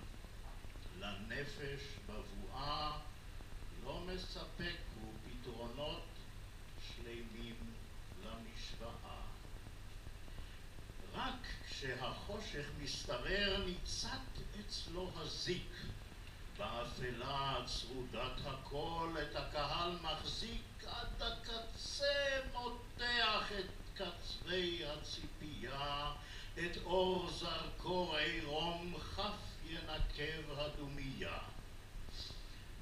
לנפש בבואה לא מספק ופתרונות שלמים למשוואה. רק כשהחושך מסתרר ניצת אצלו הזיק, באפלה צרודת הכל את הקהל מחזיק, עד הקצה מותח את קצווי הציפייה, את אור זרקור עירום כף ינקב הדומייה.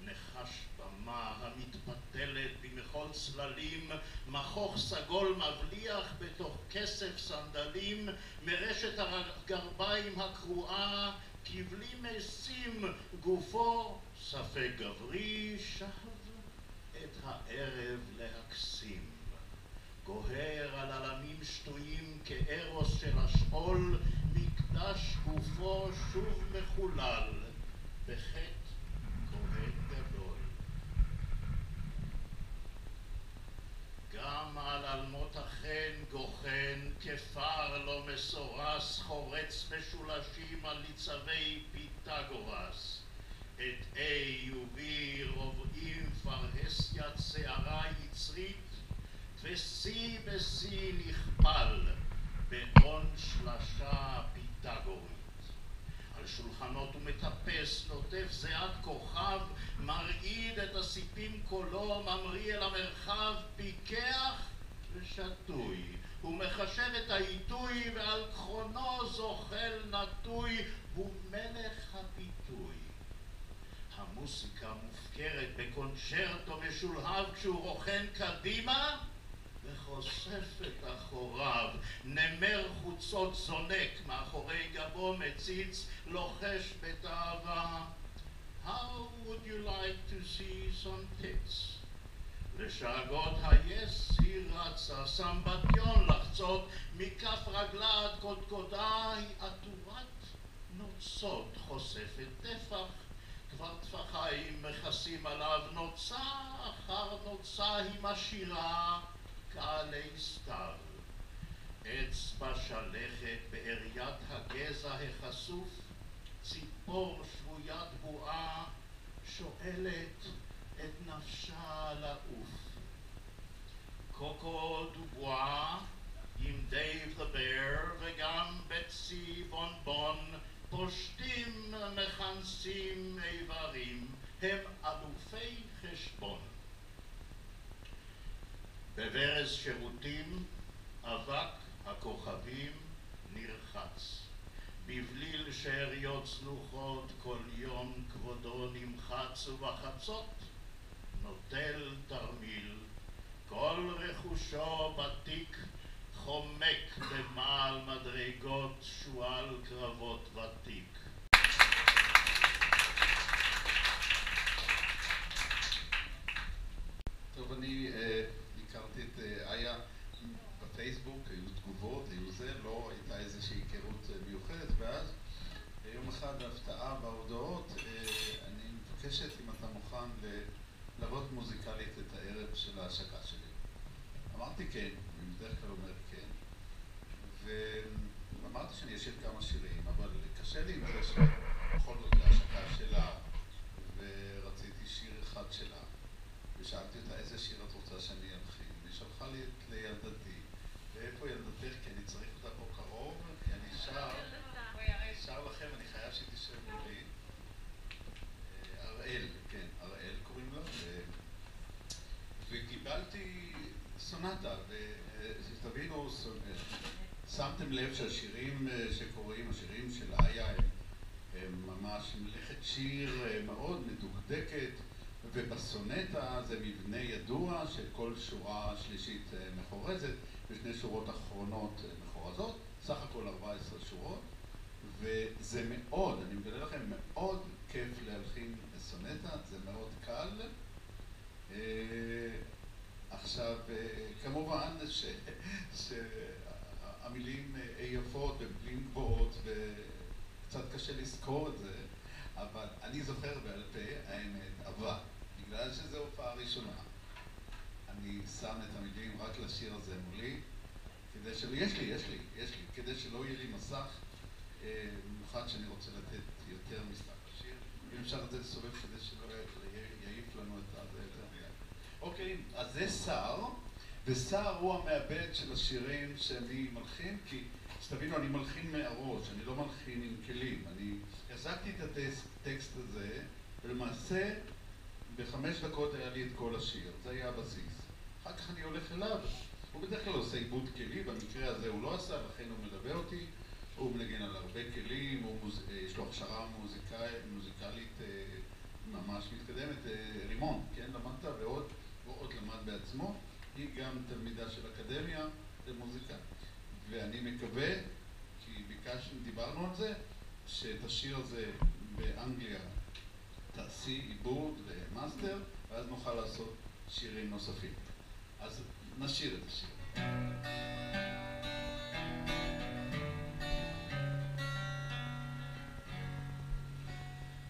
נחש במה המתפתלת במחול צללים, מכוך סגול מבליח בתוך כסף סנדלים, מרשת הגרביים הקרועה כבלי משים גופו ספק גברי, שב את הערב להקסים. גוהר על עלמים שטויים כארוס של השאול, מקדש גופו שוב מחולל בחטא כהן גדול. גם על אלמות החן גוחן כפר לא מסורס, חורץ משולשים על ניצבי פיתגורס. את A ו-B רובעים פרהסיית שערה יצרית, ו-C ב-C נכפל בעון שלשה פיתגורית. על שולחנות הוא מטפס, נוטף זיעת כוכב, מרעיד את הסיפים קולו, ממריא אל המרחב, פיקח ושתוי. הוא מחשב את העיתוי, ועל כרונו זוחל נטוי, הוא מלך הביטוי. המוסיקה מופקרת בקונצ'רטו משולהב כשהוא רוכן קדימה וחושף את אחוריו. נמר חוצות זונק מאחורי גבו מציץ, לוחש בתאווה, How would you like to see some tits? לשאגות היס היא רצה, סמבטיון לחצות, מכף רגלה עד קודקודה היא עטורת נוצות, חושפת טפח, כבר טפחיים מכסים עליו, נוצה אחר נוצה היא משאירה כעלי סתיו. אצבע שלכת בעריית הגזע החשוף, ציפור שבוית בועה שואלת את נפשה לעוף. קוקו דובואה בברז שירותים, אבק הכוכבים נרחץ. בבליל שאריות סנוחות, כל יום כבודו נמחץ, ובחצות נוטל תרמיל. כל רכושו בתיק חומק במעל מדרגות שועל קרבות ותיק. טוב, אני הכרתי את איה בפייסבוק, היו תגובות, היו זה, לא הייתה איזושהי היכרות מיוחדת, ואז יום אחד ההפתעה בהודעות, אני מבקשת אם אתה מוכן ללוות מוזיקלית את הערב של ההשקה שלי. אמרתי כן, אני בדרך כלל אומר כן, ואמרתי שאני אשאיר כמה שירים, אבל קשה לי עם זה שבכל זאת להשקה שלה, ורציתי שיר אחד שלה. ושאלתי אותה איזה שיר את רוצה שאני אלחין, והיא שלחה לי לילדתי, ואיפה ילדתך? כי אני צריך אותה פה קרוב, כי אני שר לכם, אני חייב שתשב מולי. אראל, כן, אראל קוראים לה, וקיבלתי סונטה, ושתבינו, שמתם לב שהשירים שקוראים, השירים של איה הם ממש מלאכת שיר מאוד מדוקדקת, ובסונטה זה מבנה ידוע שכל שורה שלישית מחורזת ושני שורות אחרונות מחורזות, סך הכל 14 שורות, וזה מאוד, אני מגלה לכם, מאוד כיף להלחין בסונטה, זה מאוד קל. עכשיו, כמובן שהמילים יפות ובמילים גבוהות וקצת קשה לזכור את זה, אבל אני זוכר בעל פה, האמת, אבל בגלל שזו הופעה ראשונה, אני שם את המילים רק לשיר הזה מולי, כדי שלא, יש לי, כדי שלא יהיה לי מסך, במיוחד שאני רוצה לתת יותר מסך לשיר, אם אפשר את זה לסובב כדי שלא יעיף לנו את זה יותר מיד. אוקיי, אז זה שר, ושר הוא המעבד של השירים שאני מלחין, כי שתבינו, אני מלחין מהראש, אני לא מלחין עם כלים, אני החזקתי את הטקסט הזה, ולמעשה ב5 דקות היה לי את כל השיר, זה היה הבסיס. אחר כך אני הולך אליו, הוא בדרך כלל עושה עיבוד כלי, במקרה הזה הוא לא עשה, לכן הוא מלווה אותי, הוא מנגן על הרבה כלים, יש לו הכשרה מוזיקלית ממש מתקדמת, רימון, כן, למדת ועוד למד בעצמו, היא גם תלמידה של אקדמיה למוזיקה. ואני מקווה, כי דיברנו על זה, שאת השיר הזה באנגליה תעשי עיבוד ומאסטר, ואז נוכל לעשות שירים נוספים. אז נשיר את השיר.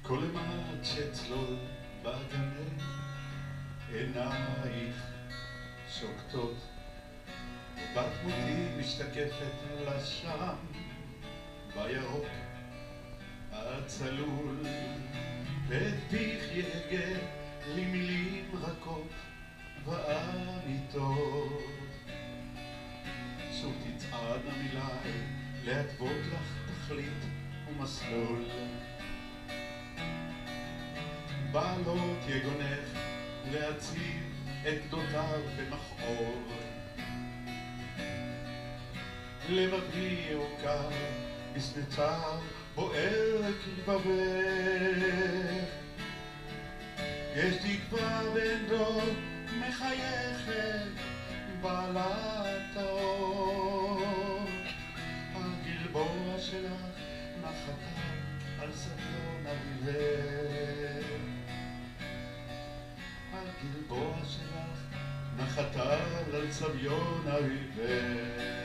כל אימת שצלול בגני עינייך שוקטות, בת מותי משתקפת לשם בירוק הצלול, ואת פיך יהגה לי מילים רכות ואמיתות. שוב תצעדנה מילי להתוות לך תכלית ומסלול, בעלות יגונך להציב את גדותיו במכאור, לבבי יעוקר בשנתיו בוער כלבבך. יש תקווה בין דור מחייכת בעלת האור, הגלבוע שלך נחתה על סביון אביבך, הגלבוע שלך נחתה על סביון אביבך.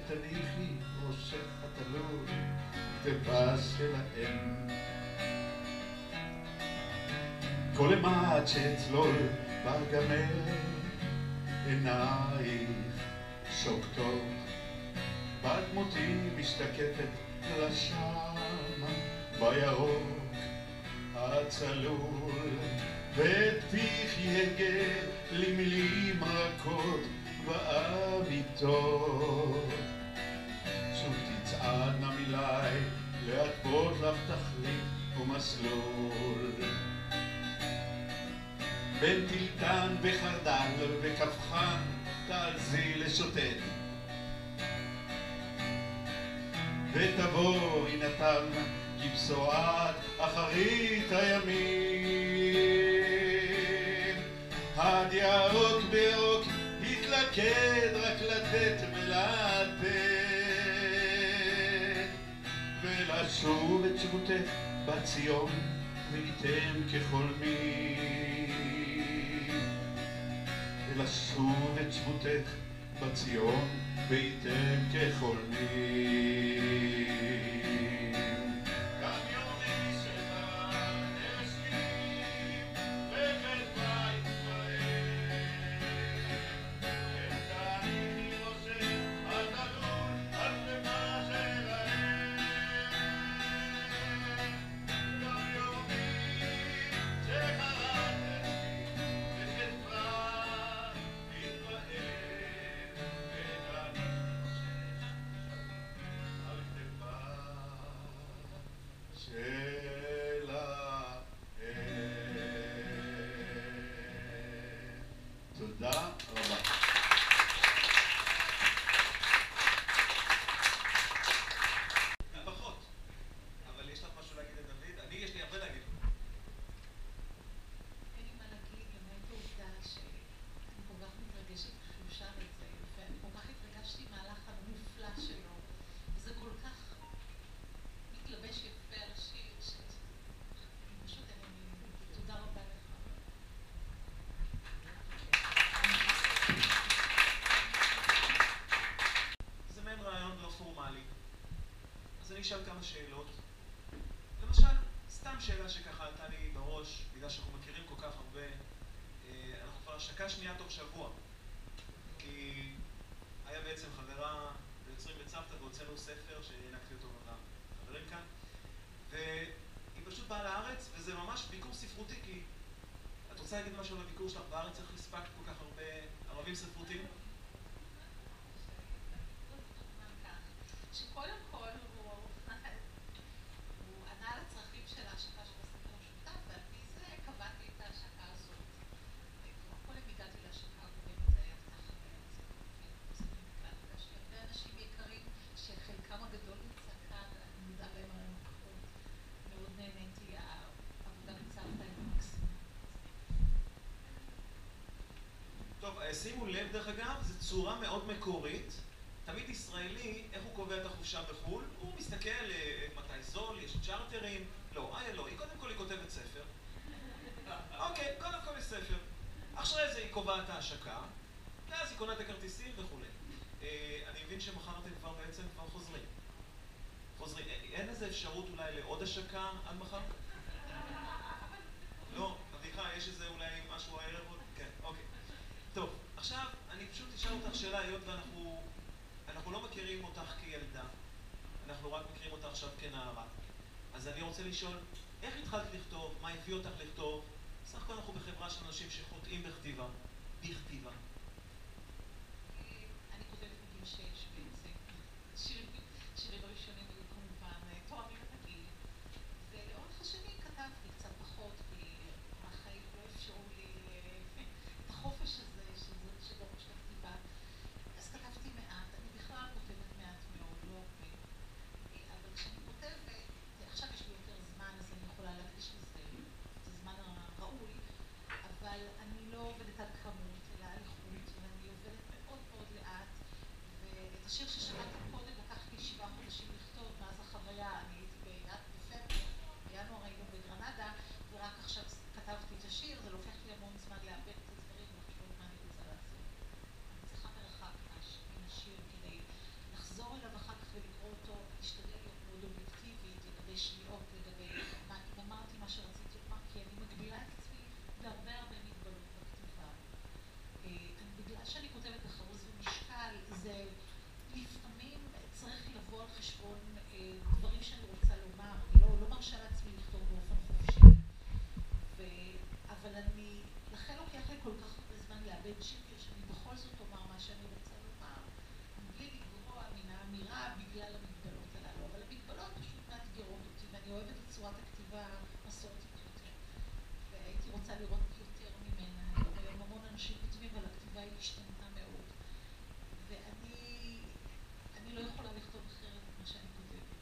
תניחי ראשך התלוי כתבה שלהם, כל אימת שאצלול בגמל עינייך שוקטות, בת מותי משתקפת לשם בירוק הצלול, ואת פיך יגה למילים רכות ואמיתות. שוב תצעדנה מילי להתוות לך תכלית ומסלול, בין טילטן וחרדל וכבחן תעזי לשוטט, ותבואי נתן כבשורת אחרית הימים. עד ירוק בירוק התלכד רק לתת ולתת, ולשוב את שבותך בציון וייתם כחולמי, ולשוב את שבותך בציון וייתם כחולמי. תודה רבה. פחות, אבל יש לך משהו להגיד לדוד? יש לי הרבה להגיד. אין לי מה להגיד, למעט העובדה שאני כל כך מתרגשת כשהוא שר את זה, ואני כל כך התרגשתי מהלך המופלא שלו, וזה כל כך מתלבש יפה על השיר, פשוט אין לי מילים. תודה רבה לך. זה מעין רעיון לא פורמלי, אז אני אשאל כמה שאלות. למשל, סתם שאלה שככה עלתה לי בראש, בגלל שאנחנו מכירים כל כך הרבה. אנחנו כבר השקה שנייה תוך שבוע, כי היה בעצם חברה ביוצרים בצוותא והוצאנו ספר שהענקתי אותו לחברים כאן, והיא פשוט באה לארץ, וזה ממש ביקור ספרותי, כי את רוצה להגיד משהו על הביקור שלך בארץ? איך הספקת כל כך הרבה ערבים ספרותיים? שקודם כל הוא ענה על הצרכים של ההשקה של הספר המשותף, ועל פי זה קבעתי את ההשקה הזאת. כל אם הגעתי להשקה הקודמת זה היה ככה בעצם, פגשתי הרבה אנשים יקרים שחלקם הגדול נמצא כאן, אני מודע להם על הנוכחות. מאוד נהניתי, העבודה בצוותא היא מקסימה. טוב, שימו לב דרך אגב, זו צורה מאוד מקורית. תמיד ישראלי, איך הוא קובע את החופשה בחו"ל? הוא מסתכל מתי זול, יש צ'ארטרים. לא, לא, קודם כל היא כותבת ספר. אוקיי, קודם כל יש ספר. אחרי זה היא קובעת ההשקה, ואז היא קונה את הכרטיסים וכו'. אני מבין שמחר אתם כבר בעצם כבר חוזרים. אין איזה אפשרות אולי לעוד השקה עד מחר? לא, אביחה, יש איזה אולי משהו הערב עוד? כן, אוקיי. טוב, עכשיו אני פשוט אשאל אותך שאלה, היות ואנחנו לא מכירים אותך כילדה, אנחנו רק מכירים אותך עכשיו כנערה. אז אני רוצה לשאול, איך התחלת לכתוב? מה הביא אותך לכתוב? בסך הכל אנחנו בחברה של אנשים שחוטאים בכתיבה. אני כותבת בגיל 6 בעצם. שירים הראשונים היו כמובן תואמים את הגיל. ולאורך השנים כתבתי קצת פחות, כי החיים לא אפשרו לי את החופש הזה שדורש את הכתיבה. אז כתבתי מעט. אני בכלל כותבת מעט מאוד, לא הרבה. אבל כשאני כותבת, עכשיו יש לי יותר זמן, אז אני יכולה להקדיש לזה. זה זמן ראוי. אבל אני לא עובדת על כמות, אלא על איכות, ואני עובדת מאוד מאוד לאט, ואת צורת הכתיבה מסורתית יותר, והייתי רוצה לראות יותר ממנה. היום המון אנשים כותבים, אבל הכתיבה היא השתנתה מאוד, ואני לא יכולה לכתוב אחרת ממה שאני כותבת.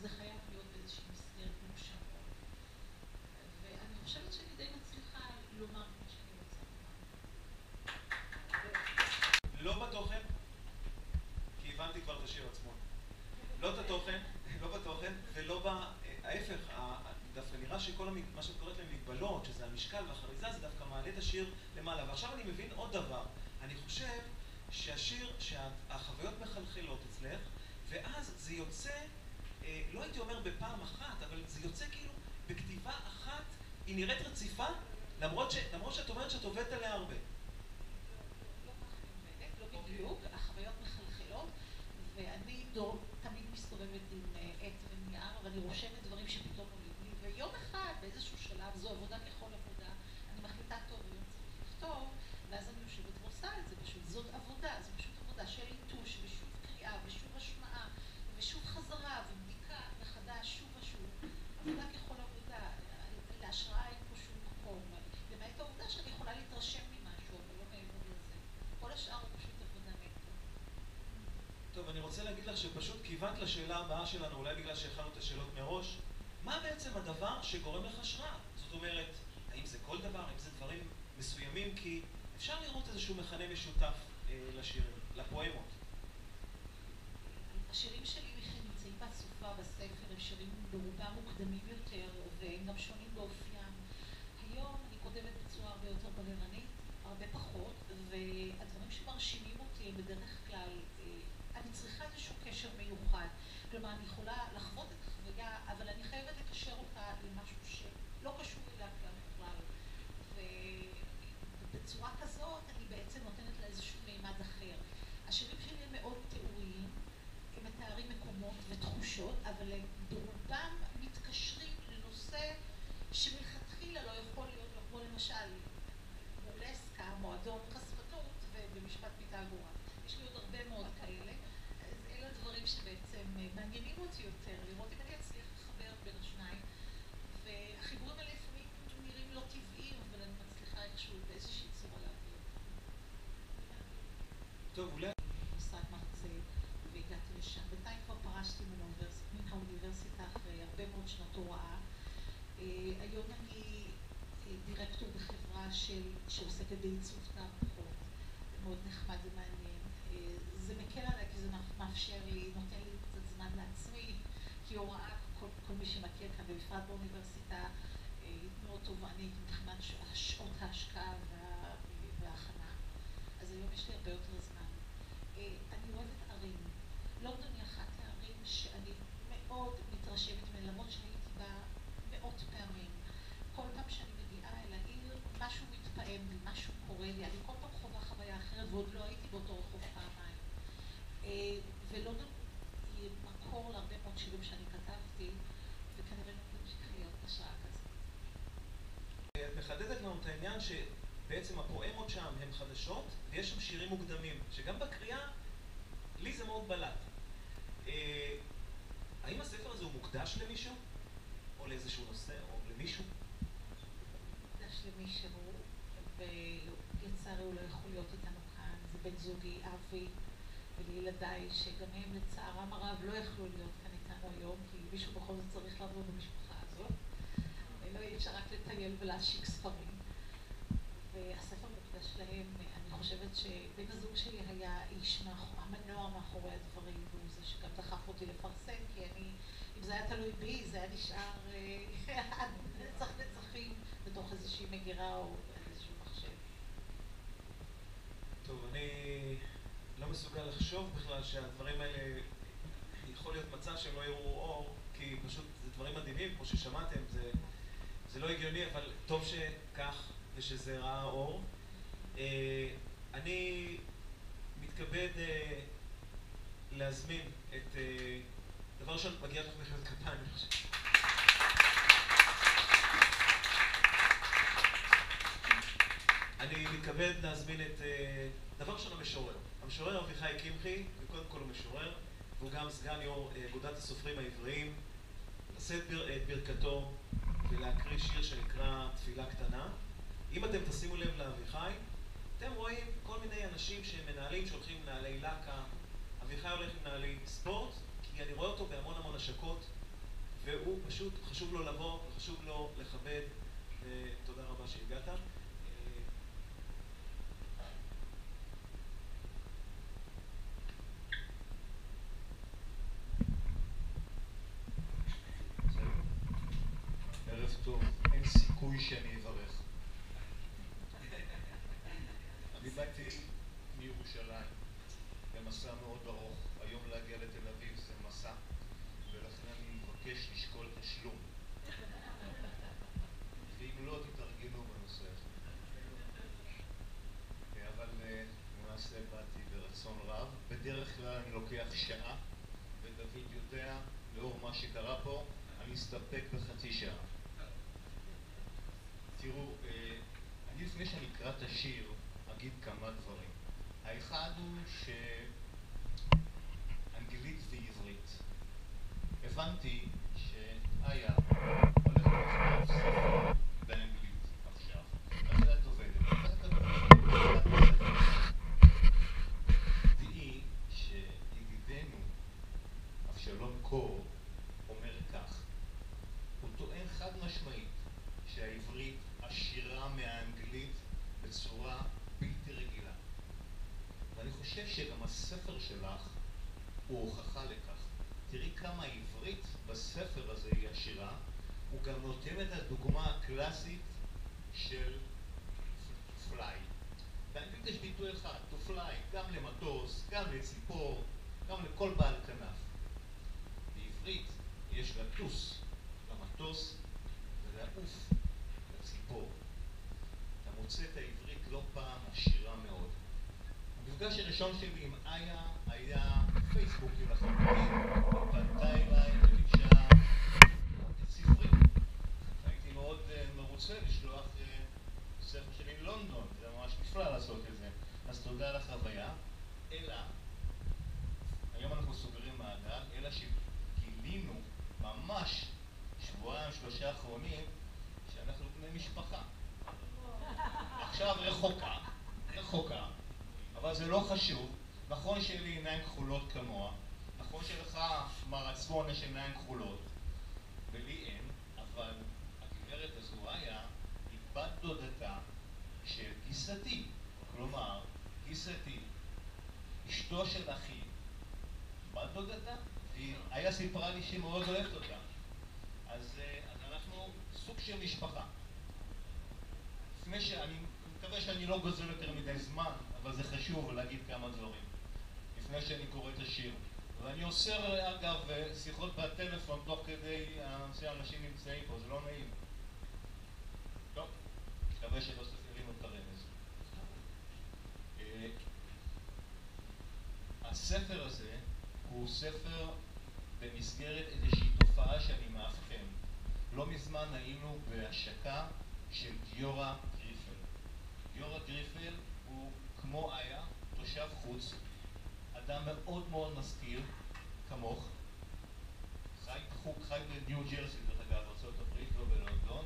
זה חייב להיות באיזושהי מסגרת מאושרת, ואני חושבת שאני די מצליחה לומר מה שאני רוצה לומר. לא בתוכן, כי הבנתי כבר את השיר עצמו. לא את התוכן, לא בתוכן, ולא ההפך, דווקא נראה שכל מה שאת קוראת להם מגבלות, שזה המשקל והחריזה, זה דווקא מעלה את השיר למעלה. ועכשיו אני מבין עוד דבר. אני חושב שהשיר, שהחוויות מחלחלות אצלך, ואז זה יוצא, לא הייתי אומר בפעם אחת, אבל זה יוצא כאילו בכתיבה אחת, היא נראית רציפה, למרות שאת אומרת שאת עובדת עליה הרבה. לא בדיוק, החוויות מחלחלות, ואני תמיד מסתובבת עם עט ונייר, ואני רושמת דברים שפתאום עולים לי, ויום אחד, באיזשהו שלב, זו עבודה ככל עבודה, אני מחליטה טוב, היום צריך לכתוב, ואז אני יושבת ועושה את זה פשוט. זאת עבודה, זו פשוט עבודה של ליטוש, ושוב קריאה, ושוב השמעה, ושוב חזרה, ובדיקה מחדש, שוב ושוב. עבודה ככל עבודה, להשראה אין פה שום מקום. למעט העובדה שאני יכולה להתרשם ממשהו, אבל לא מעבר לזה. כל השאר הוא פשוט עבודה נטו. טוב, אני רוצה להגיד לך שפשוט כיוונת לשאלה הבאה שלנו, אולי בגלל שהכנו את השאלות מראש. מה בעצם הדבר שגורם לך השראה? זאת אומרת, האם זה כל דבר, האם זה דברים מסוימים? כי אפשר לראות איזשהו מכנה משותף לשירים, לפואמות. השירים שלי נמצאים בסופה, בספר, הם שירים ברובם מוקדמים יותר, והם גם שונים באופיים. היום אני כותבת בצורה הרבה יותר בררנית, הרבה פחות, והדברים שמרשימים אותי הם בדרך כלל, אני צריכה איזשהו קשר מיוחד. כלומר, אני יכולה לחוות את החוויה, אבל אני חייבת לקשר אותה למשהו שלא קשור אליה בכלל. ובצורה כזאת אני בעצם נותנת לה איזשהו מימד אחר. השירים שלי הם מאוד תיאוריים, הם מתארים מקומות ותחושות, אבל הם ברובם מתקשרים לנושא שמלכתחילה לא יכול להיות, כמו למשל מולסקה, מועדון חשפנות ובמשפט פיתגורה. יש לי עוד הרבה מאוד כאלה. אז אלה הדברים שבעצם מעניינים אותי יותר, לראות אם אני אצליח לחבר בין השניים. והחיבורים האלה לפעמים נראים לא טבעיים, אבל אני מצליחה איכשהו באיזושהי צורה להעביר. טוב, אולי... משרד מרצה, והגעתי לשם. בינתיים כבר פרשתי מן האוניברסיטה אחרי הרבה מאוד שנות הוראה. היום אני דירקטור בחברה שעוסקת בעיצוב תערוכות. זה מאוד נחמד ומעניין. זה מקל עליי כי זה מאפשר לי, נותן לי קצת זמן לעצמי, כי הוראה, כל מי שמכיר כאן, בפרט באוניברסיטה, היא מאוד תובענית מבחינת שעות ההשקעה וההכנה. אז היום יש לי הרבה יותר זמן. אני אוהבת ערים. לונדון היא אחת הערים שאני מאוד מתרשמת ממנה, למרות שהייתי בה מאות פעמים. כל פעם שאני מגיעה אל העיר, משהו מתפעם לי, משהו קורה לי. אני כל פעם חווה חוויה אחרת, ועוד לא הייתי באותו רחוב פעמיים. ולונדון היא מקור להרבה מאוד שירים שאני כתבתי, וכנראה לא תמשיך להיות בשעה כזאת. את מחדדת לנו את העניין שבעצם הפואמות שם הן חדשות, ויש שם שירים מוקדמים, שגם בקריאה, לי זה מאוד בלט. האם הספר הזה הוא מוקדש למישהו? או לאיזשהו נושא, או למישהו? מוקדש למישהו, ולצערי הוא לא יכול להיות איתנו כאן. זה בן זוגי, אבי, ולילדיי, שגם הם לצערם הרב לא יכלו להיות כאן איתנו היום, כי מישהו בכל זאת צריך לעבוד במשפחה הזאת. לא יהיה אפשר רק לטייל ולהשיק ספרים. והספר מוקדש להם, אני חושבת שבן הזוג שלי היה איש המנוע מאחורי הדברים, והוא זה שגם דחף אותי לפרסם, כי אם זה היה תלוי בי, זה היה נשאר נצח נצחים בתוך איזושהי מגירה או איזשהו מחשב. טוב, אני לא מסוגל לחשוב בכלל שהדברים האלה יכול להיות מצב שהם לא יראו אור, כי פשוט זה דברים מדהימים, כמו ששמעתם, זה לא הגיוני, אבל טוב שכך ושזה ראה אור. אני מתכבד להזמין את... דבר ראשון, מגיע לך מחיאות כפיים, אני חושב. אני מתכבד להזמין את... דבר ראשון, המשורר. המשורר אביחי קמחי, וקודם כל הוא משורר, והוא גם סגן יו"ר אגודת הסופרים העבריים, לשאת את ברכתו ולהקריא שיר שנקרא תפילה קטנה. אם אתם תשימו לב לאביחי, אתם רואים כל מיני אנשים שהם מנהלים שהולכים מנהלי לקה. אביחי הולך עם מנהלי ספורט, כי אני רואה אותו בהמון המון השקות, והוא פשוט חשוב לו לבוא, חשוב לו לכבד, ותודה רבה שהגעת. ערב טוב, אין סיכוי שאני אברך. אני באתי מירושלים במסע מאוד ארוך. היום להגיע לתל אביב זה מסע, ולכן אני מבקש לשקול תשלום. ואם לא, תתארגנו בנושא הזה. אבל למעשה באתי ברצון רב. בדרך כלל אני לוקח שעה, ודוד יודע, לאור מה שקרה פה, אני אסתפק בחצי שעה. תראו, אני לפני שאני אקרא את השיר, אגיד כמה דברים. האחד הוא שאנגלית ועברית. הבנתי שאיה הולכת לכתוב ספר באנגלית עכשיו. אז את עובדת. תראי שידידנו אבשלום קור אומר כך. הוא טוען חד משמעית שהעברית עשירה מהאנגלית בצורה בלתי רגילה. ואני חושב שגם הספר שלך הוא הוכחה לכך. תראי כמה העברית בספר הזה היא עשירה. הוא גם נותן את הדוגמה הקלאסית של fly. באנגלית יש ביטוי אחד, to fly, גם למטוס, גם לציפור, גם לכל בעל כנף. בעברית יש לטוס, למטוס ולעוף לציפור. אתה מוצא את העברית לא פעם עשירה מאוד. המפגש הראשון שלי עם איה היה פייסבוקי לחלוטין. היא פנתה אליי וביקשה את ספרי. הייתי מאוד מרוצה לשלוח ספר שלי ללונדון. זה ממש נפלא לעשות את זה. אז תודה על החוויה. אלא, היום אנחנו סוגרים מעגל, אלא שגילינו ממש שבועיים, שלושה האחרונים, שאנחנו בני משפחה. עכשיו רחוקה, אבל זה לא חשוב. נכון שיהיה לי עיניים כחולות כמוה, נכון שלך מר עצמון יש עיניים כחולות, ולי אין, אבל הגברת הזו היה, היא בת דודתה של גיסתי. כלומר, גיסתי, אשתו של אחי, בת דודתה, והיא היה סיפרה לי שהיא מאוד אוהבת אותה. אז אנחנו סוג של משפחה. לפני שאני מקווה שאני לא גוזל יותר מדי זמן, אבל זה חשוב להגיד כמה דברים לפני שאני קורא את השיר. ואני אוסר אגב שיחות בטלפון תוך כדי שאנשים נמצאים פה, זה לא נעים. טוב, מקווה שלא סופרים את הרמז. הספר הזה הוא ספר במסגרת איזושהי תופעה שאני מאבחן. לא מזמן היינו בהשקה של גיורא גריפל. גיורא גריפל הוא כמו איה, תושב חוץ, אדם מאוד מאוד משכיל, כמוך, חי בניו ג'רסי, דרך אגב, ארצות הברית, לא בלונדון,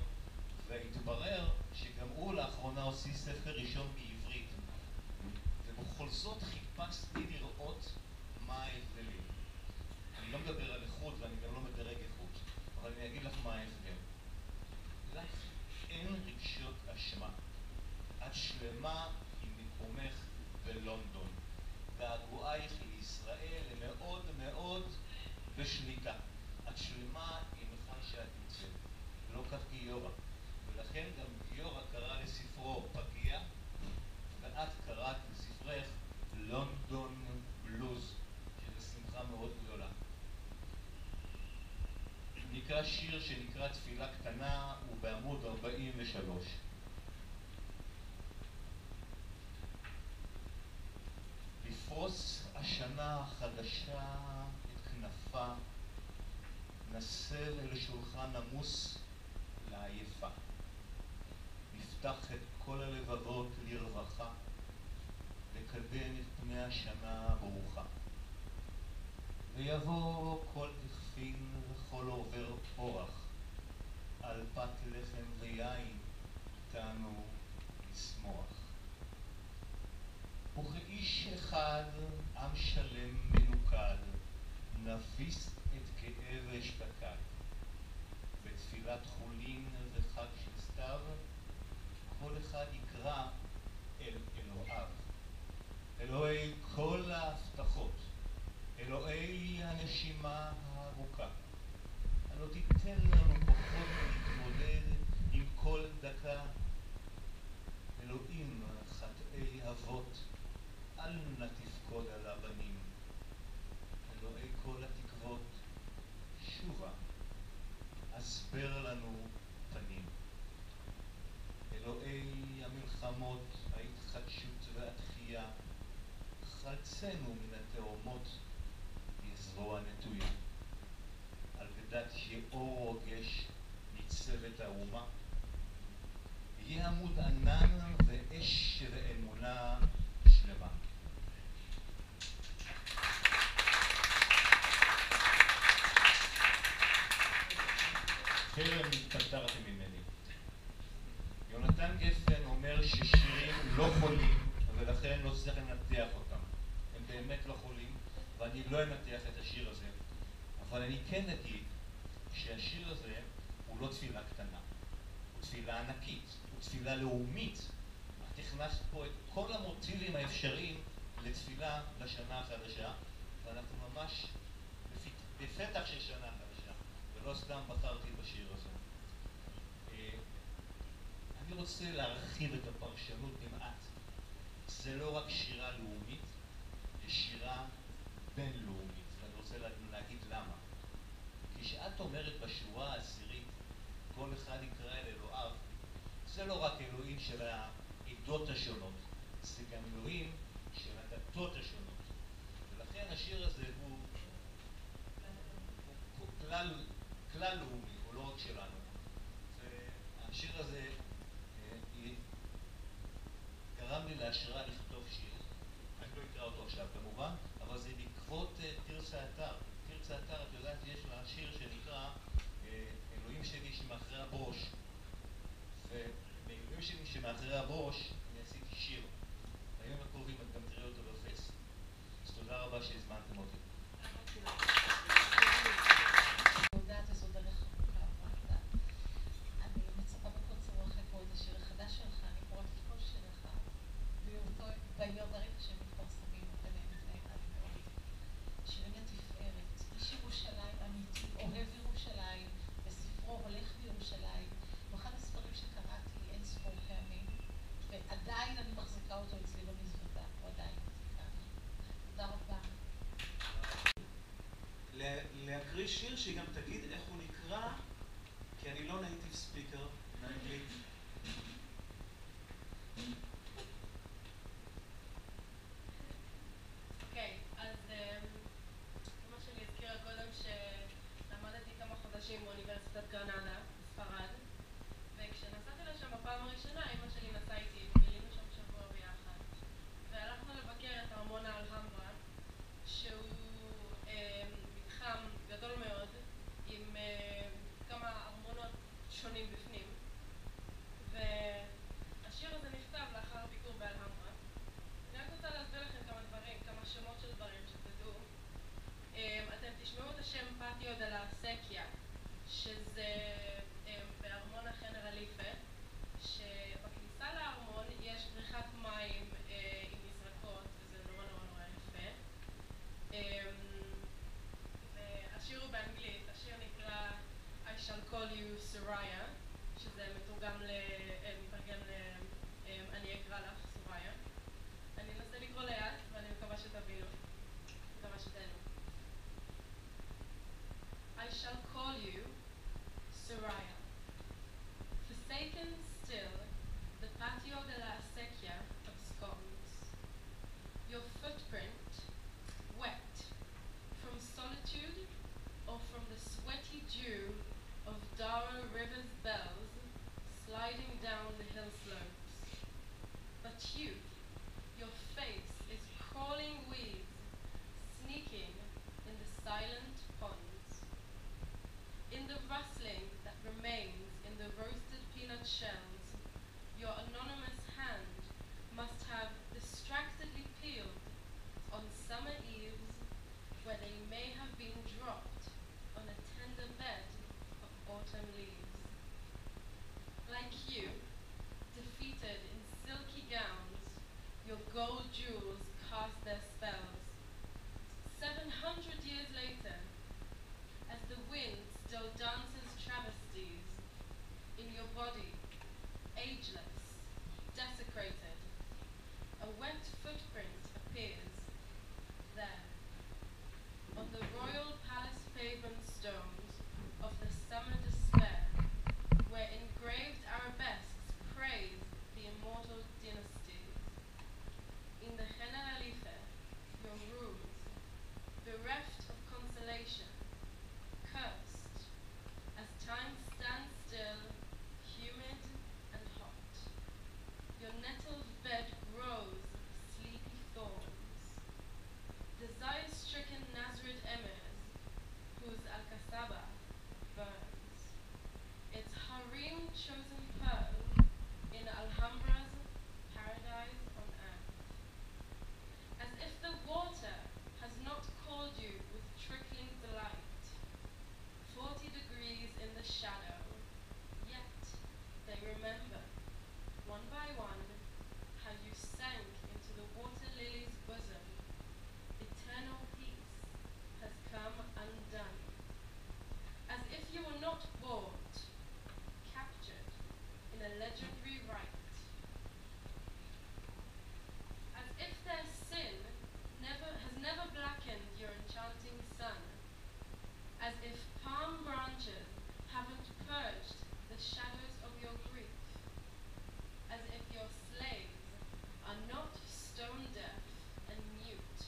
והתברר שגם הוא לאחרונה הוציא ספר ראשון בעברית. ובכל זאת חיפשתי לראות מה ההבדלים. אני לא מדבר על איכות ואני גם לא מדרג איכות, אבל אני אגיד לך מה ההבדל. לך אין רגשות אשמה. את שלמה עם מקומך בלונדון. געגועייך לישראל הם מאוד מאוד בשליטה. את שלמה עם היכן שאת נמצאת. לא כך גיורא. ולכן גם גיורא קרא לספרו פגיע, ואת קראת לספרך לונדון בלוז, שזה שמחה מאוד גדולה. נקרא שיר שנקרא תפילה קטנה, הוא בעמוד 43. לפרוס השנה החדשה את כנפה, נסל אל שולחן עמוס לעייפה. נפתח את כל הלבבות לרווחה, לקדם את פני השנה הברוכה. ויבוא כל דכפין לכל עובר אורח, על פת לחם ויין איתנו לשמוח. וכאיש אחד עם שלם מלוכד, נביס את כאב אשתקד. בתפילת חולין וחג של סתיו, כל אחד יקרא אל אלוהיו. אלוהי כל ההבטחות, אלוהי הנשימה הארוכה, הלא תיתן לנו כוחות להתמודד עם כל דקה. אלוהים חטאי אבות, אל נא תפקוד על הבנים. אלוהי כל התקוות, שובה, הסבר לנו פנים. אלוהי המלחמות, ההתחדשות והתחייה, חלצנו מן התאומות בזרוע נטויה. על גדת שאור רוגש ניצבת האומה, יהיה עמוד ענן ואש ואמונה שלמה. טרם התפטרתם ממני. יונתן גפן אומר ששירים לא חולים, ולכן לא צריך לנתח אותם. הם באמת לא חולים, ואני לא אנתח את השיר הזה. אבל אני כן אגיד שהשיר הזה הוא לא תפילה קטנה, הוא תפילה ענקית, הוא תפילה לאומית. את הכנסת פה את כל המוטיבים האפשריים לתפילה לשנה החדשה, ואנחנו ממש בפתח של שנה חדשה, ולא סתם בחרתי בשיר הזה. אני רוצה להרחיב את הפרשנות במעט. זה לא רק שירה לאומית, זה שירה בינלאומית, ואני רוצה להגיד למה. כשאת אומרת בשורה העשירית, כל אחד יקרא אל אלוהיו, זה לא רק אלוהים של העדות השונות, זה גם אלוהים של הדתות השונות. ולכן השיר הזה הוא כלל לאומי, הוא לא רק שלנו. והשיר הזה גרם לי להשראה לכתוב שיר. אני לא אקרא אותו עכשיו כמובן, אבל זה בעקבות תרצה אתר. תרצה אתר, את יודעת, יש לה שיר שנקרא אלוהים שלי שמאחרי הברוש. ומאלוהים שלי שמאחרי הברוש אני עשיתי שיר. ביום הקרובים את גם תראי אותו בפייס. אז תודה רבה שהזמנתם אותי. להקריא שיר שהיא גם תגיד איך הוא נקרא, כי אני לא נייטיב ספיקר באנגלית. אוקיי, אז אמא שלי הזכירה קודם שלמדתי כמה חודשים באוניברסיטת גרנדה, בספרד, וכשנסעתי לשם בפעם הראשונה, אמא שלי נסעה איתי, ובילינו שם שבוע ביחד. והלכנו לבקר את ארמון האלהמברה, שהוא מתחם גדול מאוד, עם כמה ארמונות שונים בפנים. והשיר הזה נכתב לאחר ביקור באלהמברה. אני רק רוצה להסביר לכם כמה דברים, כמה שמות של דברים שתדעו. אתם תשמעו את השם פטיו דה לה סקיה, שזה בארמון החנרליפה, שבכניסה לארמון יש בריכת מים עם מזרקות, וזה נורא נורא נורא יפה. והשיר הוא באנגלית, השיר נקרא I shall call you Soraya, שזה מתורגם אני אקרא לך סוריה. אני אנסה לקרוא לאט ואני מקווה שתבינו, מקווה שתהנו. I shall call you Soraya, forsaken still the patio de la acequia absconds, your footprint wet from solitude or from the sweaty dew of Dara River's bells sliding down the hill slopes. But you, your face is crawling weeds, sneaking in the silent ponds. thank you, defeated in silky gowns, your gold jewels cast their spells. 700 years later, as the wind still dances travesties, in your body, ageless, desecrated, a wet footprint appears there, on the royal palace pavement stones of the summer despair, where engraved arabesques praise the immortal dynasties. In the Generalife, your rules, bereft of consolation, cursed, as time stands still, humid and hot. Your nettled bed grows sleepy thorns. Desire-stricken Nazrid emirs, whose Al-Kasaba burns. Its harem-chosen pearl in Alhambra's paradise on earth. As if the water has not called you with trickling delight. 40 degrees in the shadow, yet they remember, one by one, how you sank into the water lily's bosom. Eternal peace has come undone. As if you were not bought, captured in a legendary rite. As if their sin has never blackened your enchanting sun. As if palm branches haven't purged the shadows of your grief. As if your slaves are not stone deaf and mute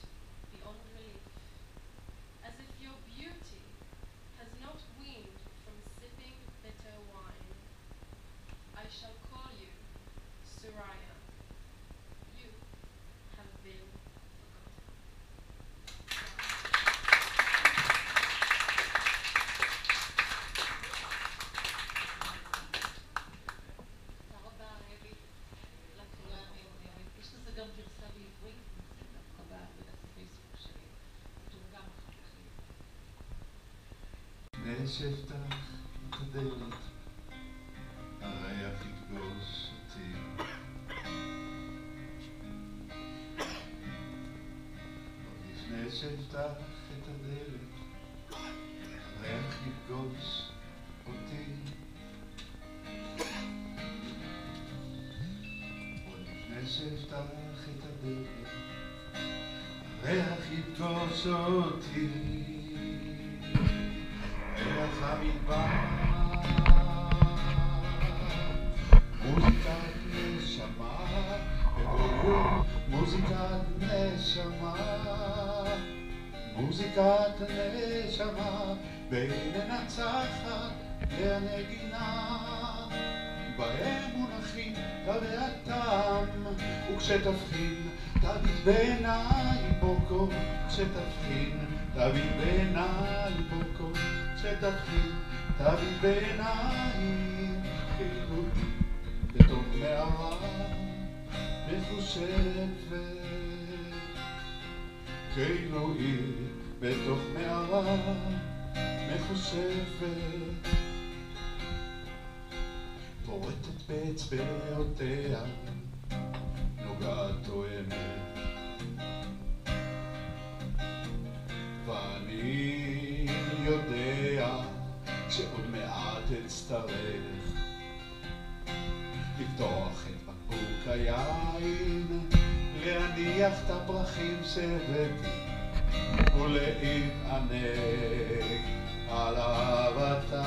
beyond relief. As if your beauty has not weaned from sipping bitter wine. I shall call you Soraya. You have been תודה רבה, אלי, לקריאה הנהדרת. יש לזה גם גרסה בעברית, נמצאת דווקא בדף הפייסבוק שלי. תורגם אחר כך לעברית. לפני שאפתח את הדלת, הריח יפגוש אותי. עוד לפני שאפתח את הדלת, הריח יפגוש אותי. עוד לפני שאפתח את הדלת, הריח יפגוש אותי. ריח המדבר, מוזיקת נשמה, בבריאות מוזיקת נשמה, מוזיקת נשמה, בין מנצחת והנגינה, בהם מונחים תווי הטעם, וכשתבחין תביט בעיניים בוקו, כשתבחין תביט בעיניים בוקו, כשתבחין תביט בעיניים, כאילו בתוך מערה מחושבת, כאילו היא בתוך מערה מחושבת, פורטת באצבעותיה, נוגעת תואמת, ואני יודע שעוד מעט אצטרך לפתוח את בקבוק היין, להניח את הפרחים שהבאתי ולהתענג על אהבתה,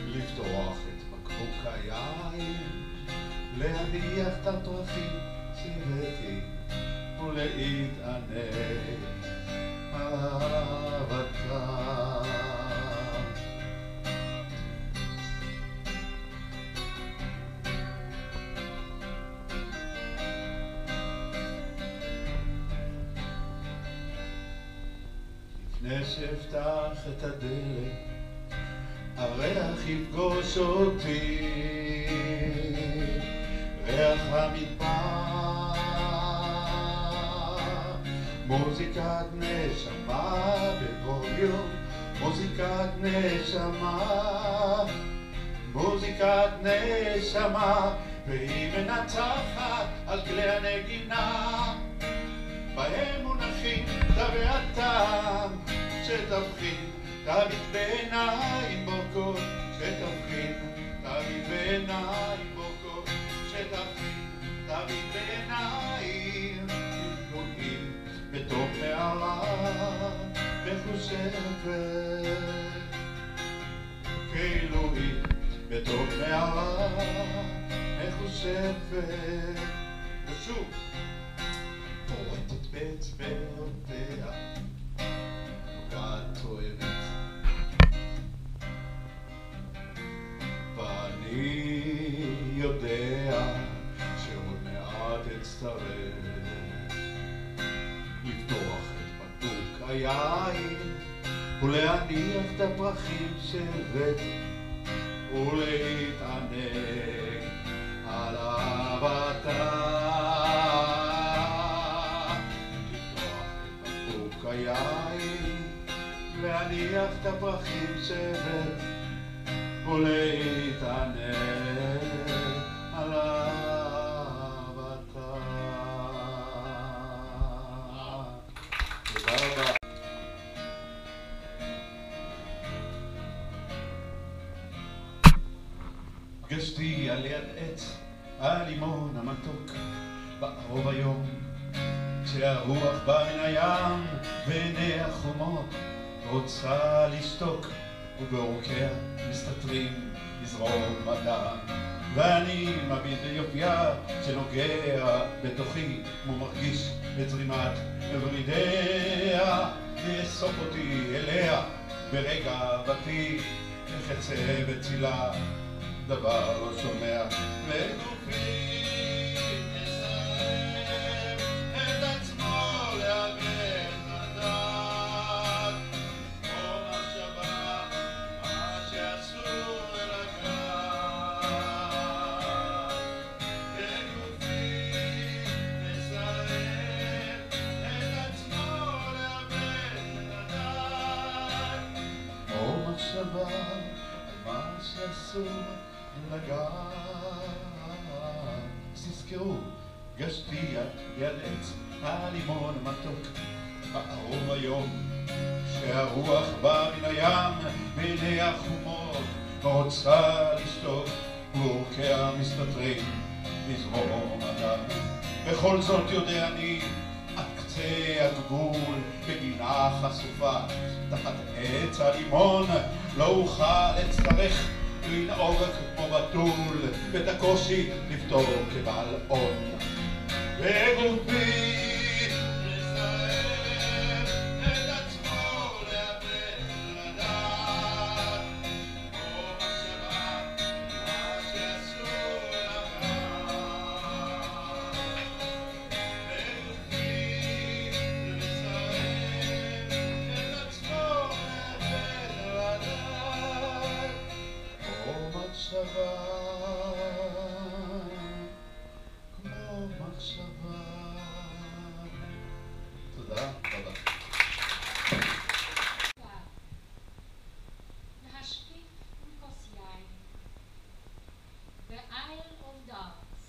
לפתוח את בקבוק היין, להניח את הפרחים שהבאתי ולהתענג על אהבתה. לפני שאפתח את הדלת, הריח יפגוש אותי, ריח המדבר, מוזיקת נשמה בכל יום, מוזיקת נשמה, מוזיקת נשמה, והיא מנצחת על כלי הנגינה, בהם מונחים תווי הטעם, שתבחין תמיד בעיניים בורקות, שתבחין תמיד בעיניים בורקות, שתבחין תמיד בעיניים בורקים בתוך מערה מחושפת, כאילו היא בתוך מערה מחושפת, ושוב פורטת באצבעותיה, נוגעת אוהבת, ואני יודע שעוד מעט אצטרך לפתוח את בקבוק היין ולהניח את הפרחים שהבאת ולהתענג על אהבתה, לפתוח את בקבוק היין, להניח את הפרחים שהבאת ולהתענג על אהבתה. תודה רבה. גשתי על יד עץ הלימון המתוק בערוב היום, כשהרוח בא מן הים ועיני החומות רוצה לשתוק, ובעורקיה מסתתרים לזרום אדם, ואני מביט ביופייה שנוגע בתוכי ומרגיש את זרימת ורידיה, יאסוף אותי אליה ברגע ותיק, יחצה בצילה דבר לא שומע, וגופי יסרב את עצמו לאבד לדעת, או מחשבה מה שאסור לגעת, וגופי יסרב את עצמו לאבד לדעת, או מחשבה מה שאסור לגעת. תזכרו, גשתי על יד עץ הלימון המתוק בערוב היום, כשהרוח בא מן הים בעיני החומות רוצה לשתוק, ועורקיה מסתתרים לזרום אדם. בכל זאת יודע אני עד קצה הגבול, בגינה חשופה תחת עץ הלימון לא אוכל אצטרך לנהוג כמו בתול, ואת הקושי לפתור כבעל און. וגופי מסרב את עצמו לאבד לדעת, או מחשבה מה שאסור לגעת, וגופי מסרב את עצמו לאבד לדעת, או מחשבה כמו מחשבה. תודה רבה. להשקיף עם כוס יין ב-Isle of Dogs,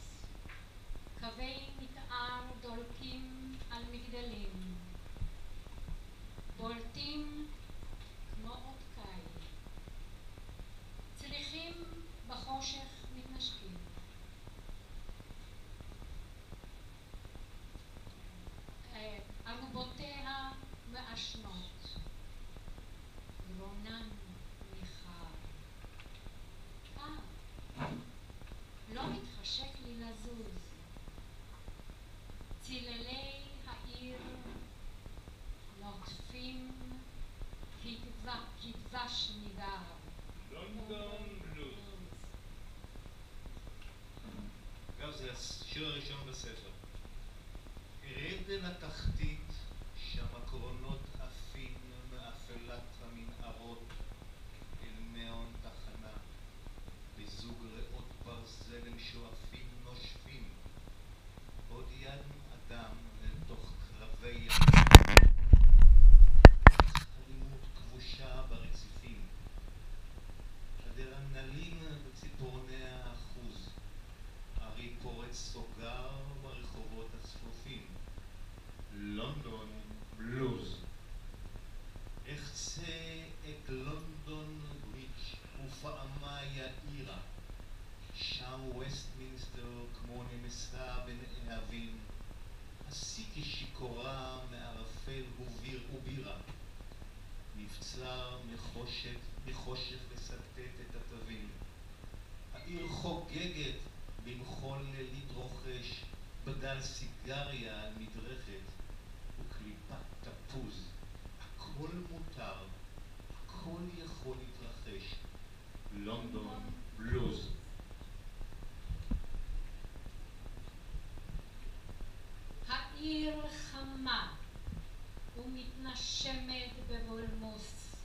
קווי מתאר דולקים על מגדלים, בולטים כמו אות קין, צריכים בחושך מתנשקים. ארובותיה מעשנות, גרונן ניחר. לא מתחשק לי לזוז. ציללי העיר נוטפים כדבש ניגר. לונדון בלוז. אגב, זה השיר הראשון בספר. ארד אל התחתית, שם הקרונות עפים מאפלת המנהרות, אל נאון תחנה, בזוג ריאות ברזל הם שואפים נושפים, עוד יד אדם אל תוך קרבי ים. אלימות כבושה ברחוב. ופעמה יאירה. שם ווסטמינסטר כמו נמסה בין העבים. עשיתי שיכורה מערפל ובירה. מבצר מחושך לסרטט את התווים. העיר חוגגת במחול לילית רוכש, בדל סיגריה על מדרכת וקליפת תפוז. הכל מותר, הכל יכול להתרחש. לונדון בלוז. העיר חמה ומתנשמת בבולמוס.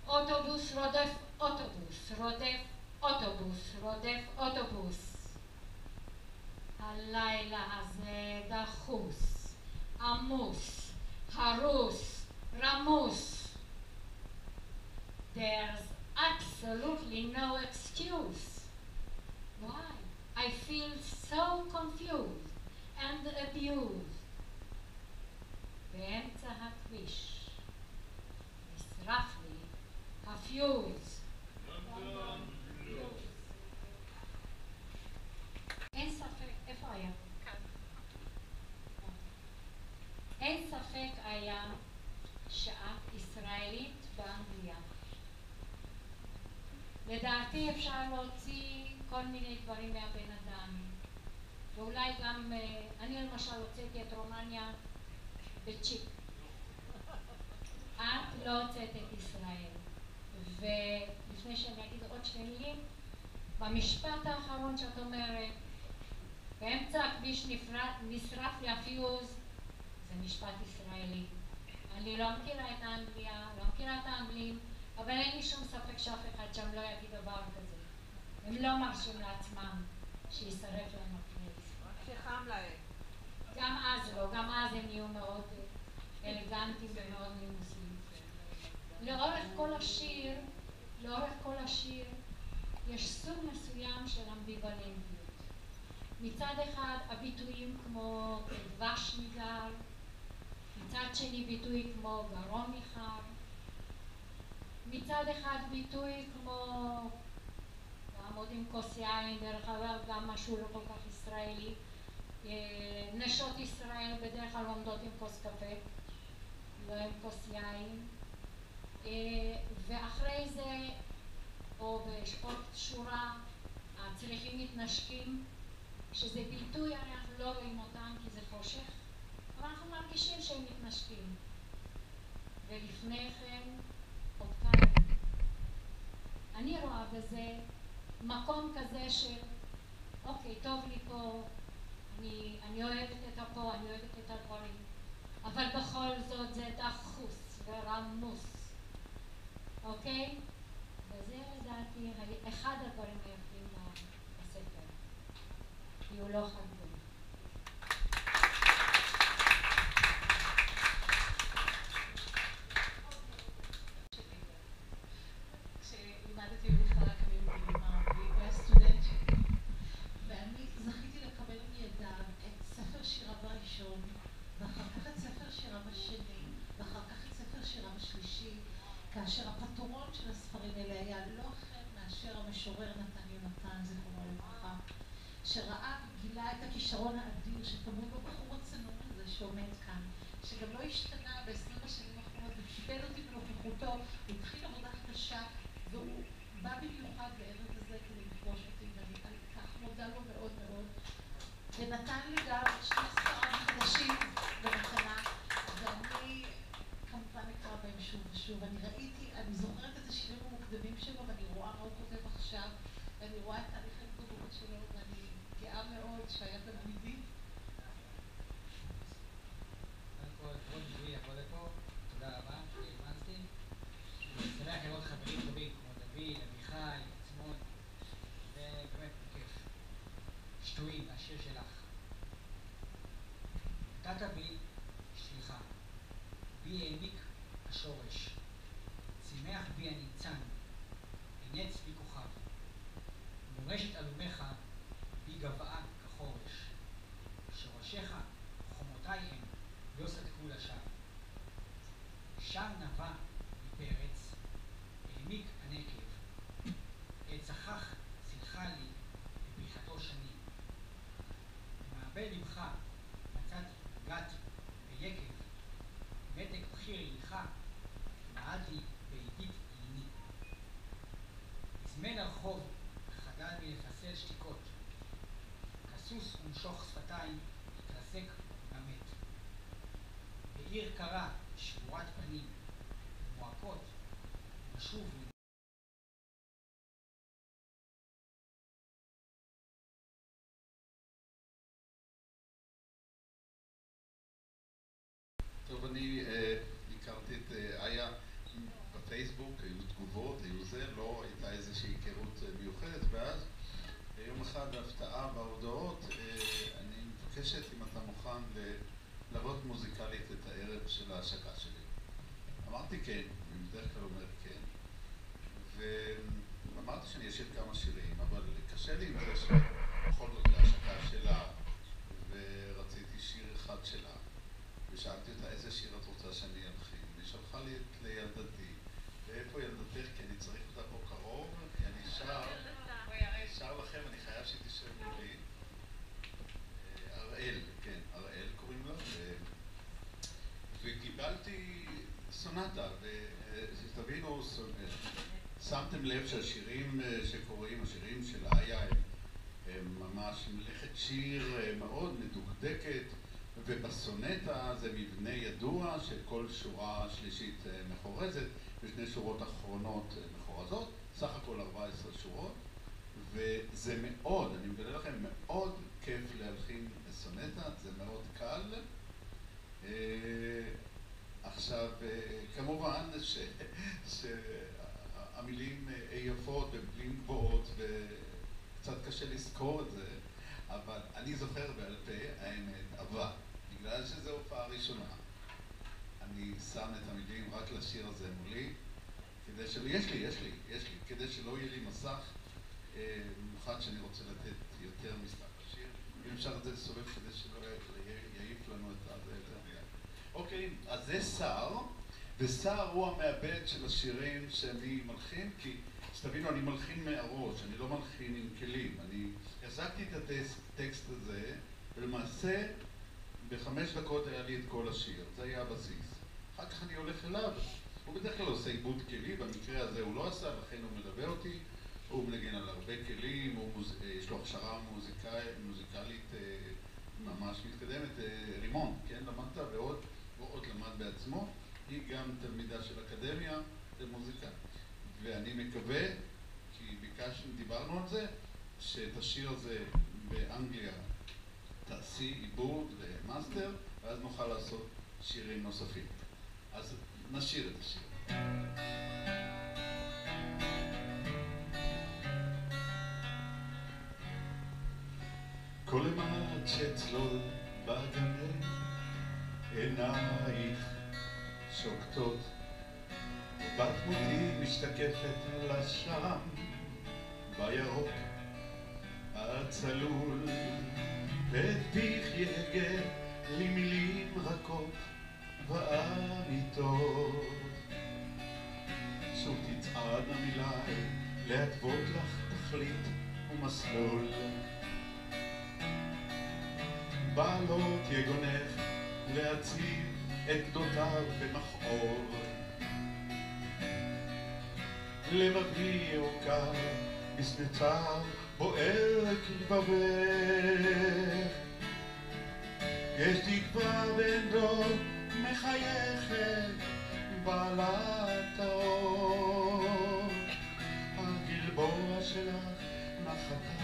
אוטובוס רודף אוטובוס, רודף אוטובוס, רודף אוטובוס. הלילה הזה דחוס, עמוס, הרוס, רמוס. There's absolutely no excuse. Why? I feel so confused and abused. באמצע הכביש נשרף לי הפיוז. אין ספק, איפה היה? אין ספק היה שאת ישראלית באנגליה. לדעתי אפשר להוציא כל מיני דברים מהבן אדם. ואולי גם, אני למשל הוצאתי את רומניה בצ'יפ. את לא הוצאת את ישראל. ולפני שאני אגיד עוד שתי מילים, במשפט האחרון שאת אומרת, באמצע הכביש נשרף לי הפיוז, זה משפט ישראלי. אני לא מכירה את האנגליה, לא מכירה את האנגלים, אבל אין לי שום ספק שאף אחד שם לא יגיד דבר כזה. הם לא מרשים לעצמם שישרף להם הפריז. שחם להם. גם אז לא, גם אז הם נהיו מאוד אלגנטיים ומאוד נימוסים. לאורך כל השיר יש סוג מסוים של אמביוולנטיות. מצד אחד הביטויים כמו דבש ניגר, מצד שני ביטוי כמו גרון ניחר, מצד אחד ביטוי כמו לעמוד עם כוס יין, דרך אגב גם משהו לא כל כך ישראלי. נשות ישראל בדרך כלל עומדות עם כוס קפה, לא עם כוס יין. ואחרי זה, או בשעות שורה, הצריחים מתנשקים, שזה ביטוי, אנחנו לא רואים אותם כי זה חושך, אבל אנחנו מרגישים שהם מתנשקים. ולפני כן, עוד קיץ. אני רואה בזה מקום כזה של, אוקיי, טוב לי פה, אני אוהבת את הפה, אני אוהבת את הדברים, אבל בכל זאת זה דחוס ורמוס, אוקיי? וזה לדעתי אחד הדברים היפים בספר, כי הוא לא חגור. כשלימדתי במכללה קמילובים הערבי, הוא היה סטודנט שלי, ואני זכיתי לקבל מידיו את ספר שיריו הראשון, ואחר כך את ספר שיריו השני, ואחר כך את ספר שיריו השלישי, כאשר הפטרון של הספרים האלה היה לא אחר מאשר המשורר נתן יונתן, זיכרונו לברכה, שראה וגילה את הכישרון האדיר שטמון בבחור הצנום הזה שעומד כאן, שגם לא השתנה ב-20 השנים האחרונות, וקיבל אותי בנוכחותו, הוא התחיל עבודה קשה, והוא בא במיוחד בערב הזה כדי לפגוש אותי, ואני על כך מודה לו מאוד מאוד, ונתן לי גם שני ספרים חדשים במתנה, ואני כמובן אקרא בהם שוב ושוב. אני זוכרת את השירים המוקדמים שלו, ואני רואה מה הוא כותב עכשיו, ואני רואה את תהליך ההתגברות שלו, ואני גאה מאוד שהיה תלמידי. קודם כל, כבוד בשבילי לבוא לפה, תודה רבה, שהזמנתי. אני שמח לראות חברים טובים כמו דוד, אביחי, עצמון, זה באמת כיף. שטויים, השיר שלך. נתת בי שליחה, בי העמיק השורש, צימח בי הניצן, הנץ בי כוכב, מורשת אלומך בי גבעה כחורש, שורשיך חומותיי הם, לא סדקו לשווא. שר נבע מפרץ, העמיק הנקב, לנשוך שפתיים, להתרסק במת. בעיר קרה, שבורת פנים, מועקות, נשוב טוב, אני הכרתי את איה בפייסבוק, היו תגובות, היו זה, לא הייתה איזושהי היכרות מיוחדת, ואז יום אחד ההפתעה בהודעות, אני מבקשת אם אתה מוכן ללוות מוזיקלית את הערב של ההשקה שלי. אמרתי כן, אני בדרך כלל אומר כן, ואמרתי שאני אשאיר כמה שירים, אבל קשה לי עם זה שבכל זאת להשקה שלה, ורציתי שיר אחד שלה. ושאלתי אותה איזה שיר את רוצה שאני אלחין, והיא שלחה לי את לילדתי. ואיפה ילדתך? כי אני צריך אותה פה קרוב, כי אני שר לכם, אני חייב שתשב מולי. אראל, כן, אראל קוראים לה, וקיבלתי סונטה, ושתבינו, שמתם לב שהשירים שקוראים, השירים של איה הם ממש מלאכת שיר מאוד מדוקדקת, ובסונטה זה מבנה ידוע שכל שורה שלישית מחורזת ושני שורות אחרונות מחורזות, סך הכל 14 שורות, וזה מאוד, אני מגלה לכם, מאוד כיף להלחין בסונטה, זה מאוד קל. עכשיו, כמובן שהמילים יפות ובלים גבוהות וקצת קשה לזכור את זה, אבל אני זוכר בעל פה, האמת, אבל בגלל שזו הופעה ראשונה, אני שם את המילים רק לשיר הזה מולי, כדי שלא, יש לי, כדי שלא יהיה לי מסך, במיוחד שאני רוצה לתת יותר מסך לשיר, אם אפשר את זה לסובב כדי שלא יעיף לנו את זה יותר מיד. אוקיי, אז זה שר, ושר הוא המעבד של השירים שאני מלחין, כי שתבינו, אני מלחין מהראש, אני לא מלחין עם כלים. אני החזקתי את הטקסט הזה, ולמעשה ב5 דקות היה לי את כל השיר, זה היה הבסיס. אחר כך אני הולך אליו, הוא בדרך כלל עושה עיבוד כלי, במקרה הזה הוא לא עשה, לכן הוא מלווה אותי, הוא מנגן על הרבה כלים, יש לו הכשרה מוזיקלית ממש מתקדמת, רימון, כן, למדת ועוד למד בעצמו, היא גם תלמידה של אקדמיה למוזיקה. ואני מקווה, כי דיברנו על זה, שאת השיר הזה באנגליה תעשי עיבוד ומאסטר, ואז נוכל לעשות שירים נוספים. אז נשיר את השיר. כל אימת שצלול בגני עינייך שוקטות, בת מותי משתקפת לשם בירוק הצלול, ופיך יהגה לי מילים רכות ואמיתות. שוב תצעדנה מילי להתוות לך תכלית ומסלול, בעלות יגונך להציב את גדותיו במכאור, לבבי יוקר בשנתיו בוער כלבבך. יש תקווה בין דור מחייכת בעלת האור, הגלבוע שלך נחתה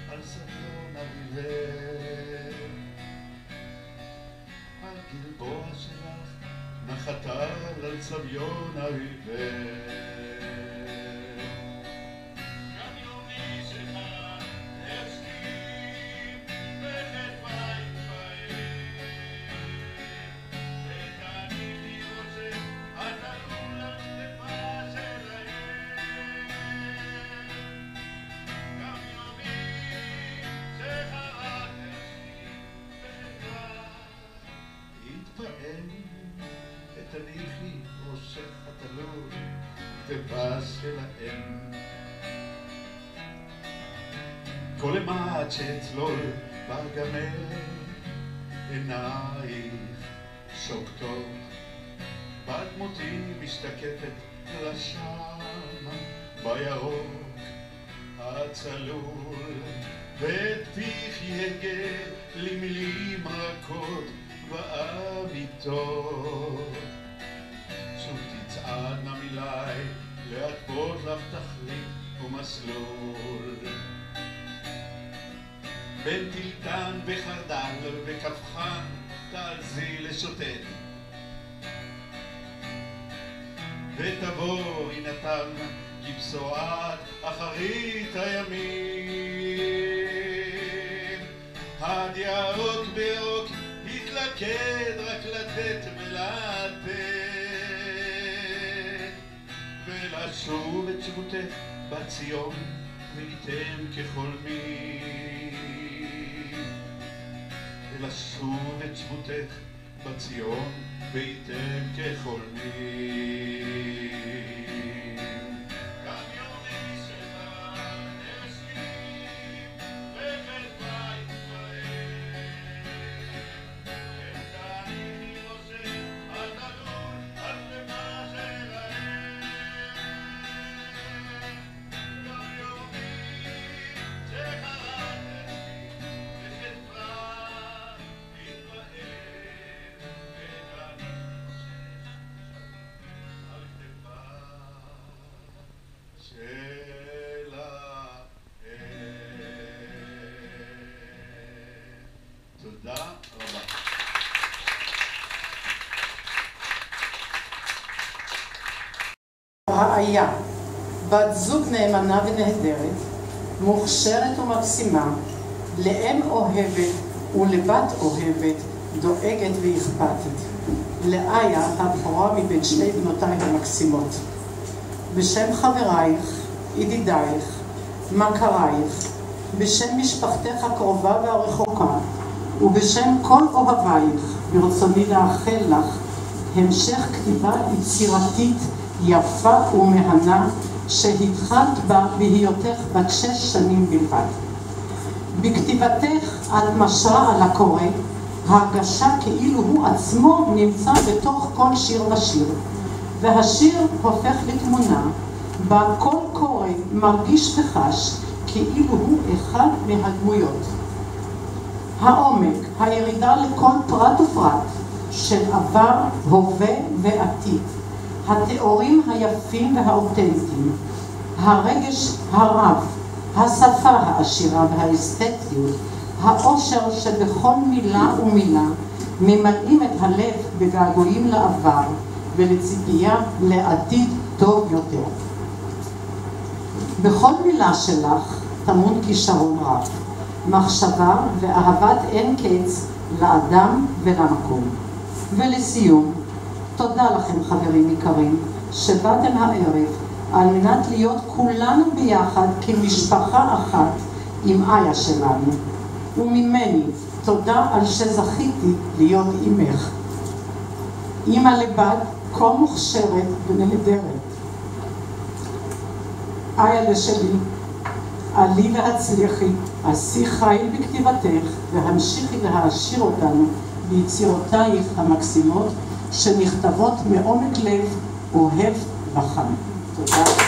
על סביון אביבך, הגלבוע שלך נחתה על סביון אביבך. תניחי ראשך התלוי כתבה שלהם, כל אימת שאצלול בגמל עינייך שוקטות, בת מותי משתקפת לשם בירוק הצלול, ופיך יגה לי מילים רכות ואמיתות. שוב תצעדנה מילי להתוות לך תכלית ומסלול. בין טילטן וחרדל וכפחן תעזי לשוטט. ותבואי נתן כבשורת אחרית הימים. עד ירוק בירוק התלכד רק לתת ולתת, ולשוב את שבותך בציון וייתם כחולמי. ולשוב את שבותך בציון וייתם כחולמי. תודה רבה. רעיה, בת זוג נאמנה ונהדרת, מוכשרת ומקסימה, לאם אוהבת ולבת אוהבת, דואגת ואכפתית. לאיה הבכורה מבין שתי בנותיי המקסימות. בשם חברייך, ידידייך, מכרייך, בשם משפחתך הקרובה והרחוקה, ובשם כל אוהבייך, ברצוני לאחל לך המשך כתיבה יצירתית יפה ומהנה שהתחלת בה בהיותך בת 6 שנים בלבד. בכתיבתך את משרה על הקורא, ההרגשה כאילו הוא עצמו נמצא בתוך כל שיר ושיר, והשיר הופך לתמונה בה כל קורא מרגיש וחש כאילו הוא אחד מהדמויות. העומק, הירידה לכל פרט ופרט של עבר, הווה ועתיד, התיאורים היפים והאותנטיים, הרגש הרב, השפה העשירה והאסתטיות, האושר שבכל מילה ומילה ממלאים את הלב בגעגועים לעבר ולציפייה לעתיד טוב יותר. בכל מילה שלך טמון כישרון רב, מחשבה ואהבת אין קץ לאדם ולמקום. ולסיום, תודה לכם חברים יקרים שבאתם הערב על מנת להיות כולנו ביחד כמשפחה אחת עם איה שלנו. וממני תודה על שזכיתי להיות עמך. אמא לבד כה מוכשרת ונהדרת. איה לשלי, עלי והצליחי, עשי חיל בכתיבתך והמשיכי להעשיר אותנו ביצירותייך המקסימות שנכתבות מעומק לב, אוהב וחם. תודה.